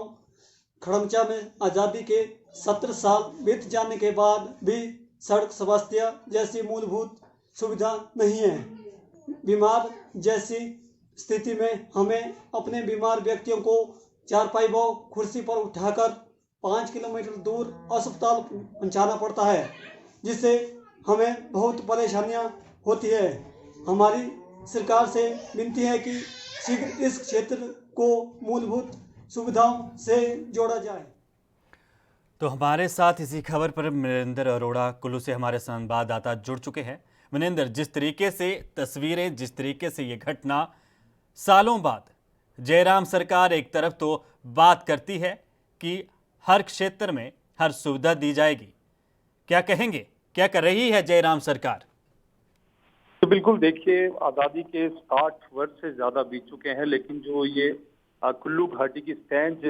Speaker 3: खड़मचा में आज़ादी के 17 साल बीत जाने के बाद भी सड़क स्वास्थ्य जैसी मूलभूत सुविधा नहीं है। बीमार जैसी स्थिति में हमें अपने बीमार व्यक्तियों को चारपाई व कुर्सी पर उठाकर 5 किलोमीटर दूर अस्पताल पहुंचाना पड़ता है, जिससे हमें बहुत परेशानियां होती है। हमारी सरकार से विनती है कि शीघ्र इस क्षेत्र को मूलभूत सुविधाओं से जोड़ा जाए।
Speaker 1: तो हमारे साथ इसी खबर पर मनिंदर अरोड़ा कुल्लू से हमारे संवाददाता जुड़ चुके हैं। मनिंदर, जिस तरीके से तस्वीरें, जिस तरीके से ये घटना सालों बाद, जयराम सरकार एक तरफ तो बात करती है कि हर क्षेत्र में हर सुविधा दी जाएगी, क्या कहेंगे, क्या कर रही है जयराम सरकार?
Speaker 22: तो बिल्कुल देखिए, आज़ादी के 60 वर्ष से ज़्यादा बीत चुके हैं, लेकिन जो ये कुल्लू घाटी की सैंज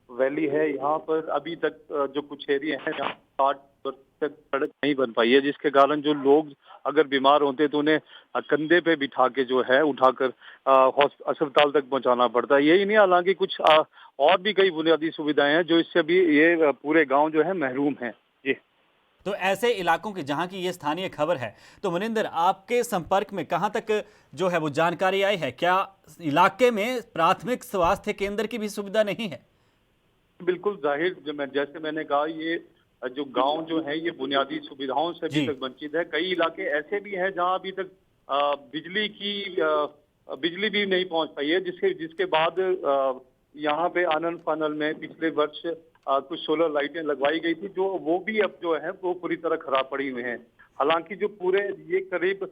Speaker 22: वैली है, यहाँ पर अभी तक जो कुछ एरिया हैं जहाँ 60 वर्ष तक सड़क नहीं बन पाई है, जिसके कारण जो लोग अगर बीमार होते तो उन्हें कंधे पे बिठा के जो है उठाकर अस्पताल तक पहुँचाना पड़ता है। यही नहीं, हालांकि कुछ और भी कई बुनियादी सुविधाएं हैं जो इससे भी ये पूरे गाँव जो है महरूम है। जी,
Speaker 1: तो ऐसे इलाकों की जहां की ये स्थानीय खबर है, तो मनिंदर, आपके संपर्क में कहां तक जो है वो जानकारी आई है? क्या इलाके में प्राथमिक स्वास्थ्य केंद्र की भी सुविधा नहीं है?
Speaker 22: बिल्कुल जाहिर, जैसे मैंने कहा, ये जो गांव जो है ये बुनियादी सुविधाओं से अभी तक वंचित है। कई इलाके ऐसे भी हैं जहां अभी तक बिजली भी नहीं पहुंच पाई है, जिसके बाद यहाँ पे आनन फानल में पिछले वर्ष कुछ सोलर लाइटें लगवाई गई थी, जो वो भी अब जो है वो पूरी तरह खराब पड़ी हुई हैं। हालांकि जो पूरे ये करीब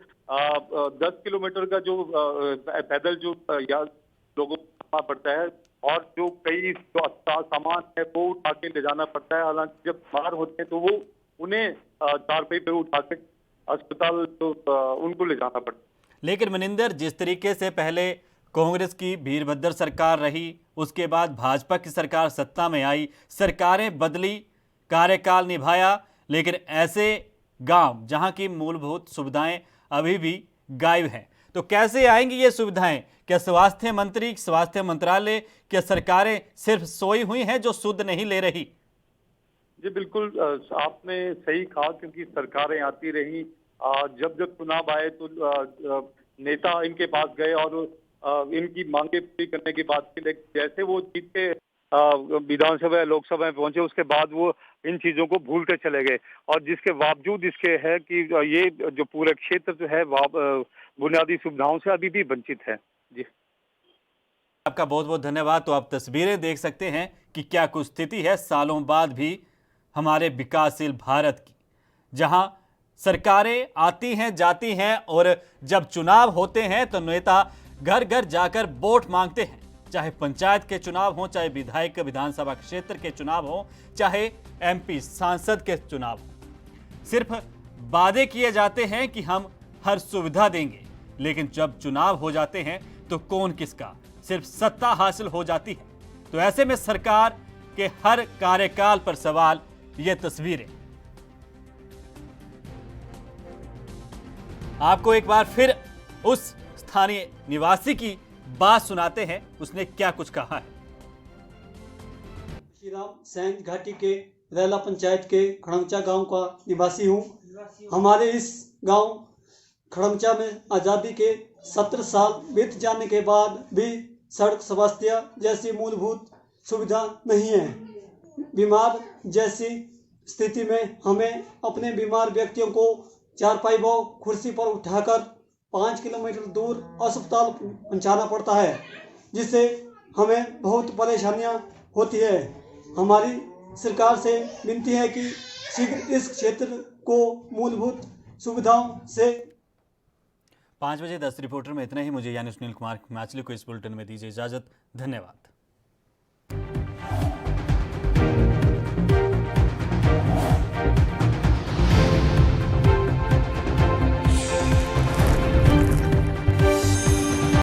Speaker 22: 10 किलोमीटर का जो पैदल जो लोगों को पड़ता है और जो कई जो सामान है वो उठा के ले जाना पड़ता है। हालांकि जब बाहर होते हैं तो वो उन्हें चारपाई पे उठा के अस्पताल तो उनको ले जाना पड़ता है।
Speaker 1: लेकिन मनिंदर, जिस तरीके से पहले कांग्रेस की वीरभद्र सरकार रही, उसके बाद भाजपा की सरकार सत्ता में आई, सरकारें बदली, कार्यकाल निभाया, लेकिन ऐसे गांव जहां की मूलभूत सुविधाएं अभी भी गायब हैं, तो कैसे आएंगी ये सुविधाएं? क्या स्वास्थ्य मंत्री, स्वास्थ्य मंत्रालय, क्या सरकारें सिर्फ सोई हुई हैं जो सुध नहीं ले रही?
Speaker 22: जी बिल्कुल, आपने सही कहा, क्योंकि सरकारें आती रही, जब चुनाव आए तो नेता इनके पास गए और इनकी मांगे पूरी करने की बात की, लेकिन जैसे वो जीत के विधानसभा लोकसभा में पहुंचे उसके बाद वो इन चीजों को भूलते चले गए, और जिसके बावजूद इसके है कि ये जो पूरा क्षेत्र जो है बुनियादी सुविधाओं से अभी भी वंचित है। जी,
Speaker 1: आपका बहुत बहुत धन्यवाद। तो आप तस्वीरें देख सकते हैं कि क्या कुछ स्थिति है सालों बाद भी हमारे विकासशील भारत की, जहां सरकारें आती हैं जाती हैं और जब चुनाव होते हैं तो नेता घर घर जाकर वोट मांगते हैं, चाहे पंचायत के चुनाव हो, चाहे विधायक विधानसभा क्षेत्र के चुनाव हो, चाहे एमपी सांसद के चुनाव हो। सिर्फ वादे किए जाते हैं कि हम हर सुविधा देंगे, लेकिन जब चुनाव हो जाते हैं तो कौन किसका, सिर्फ सत्ता हासिल हो जाती है। तो ऐसे में सरकार के हर कार्यकाल पर सवाल, ये तस्वीरें आपको एक बार फिर उस स्थानीय निवासी की बात सुनाते हैं, उसने क्या कुछ कहा है।
Speaker 3: खुशीराम सैंज घाटी के रैला पंचायत के खड़मचा गांव का निवासी हूं। हमारे इस गांव खड़मचा में आज़ादी के 17 साल बीत जाने के बाद भी सड़क स्वास्थ्य जैसी मूलभूत सुविधा नहीं है। बीमार जैसी स्थिति में हमें अपने बीमार व्यक्तियों को चारपाई व कुर्सी पर उठाकर 5 किलोमीटर दूर अस्पताल पहुंचाना पड़ता है, जिससे हमें बहुत परेशानियां होती है। हमारी सरकार से विनती है कि शीघ्र इस क्षेत्र को मूलभूत सुविधाओं से
Speaker 1: 5 बजे 10 रिपोर्टर में इतना ही। मुझे यानी सुनील कुमार हिमाचली को इस बुलेटिन में दीजिए इजाजत। धन्यवाद।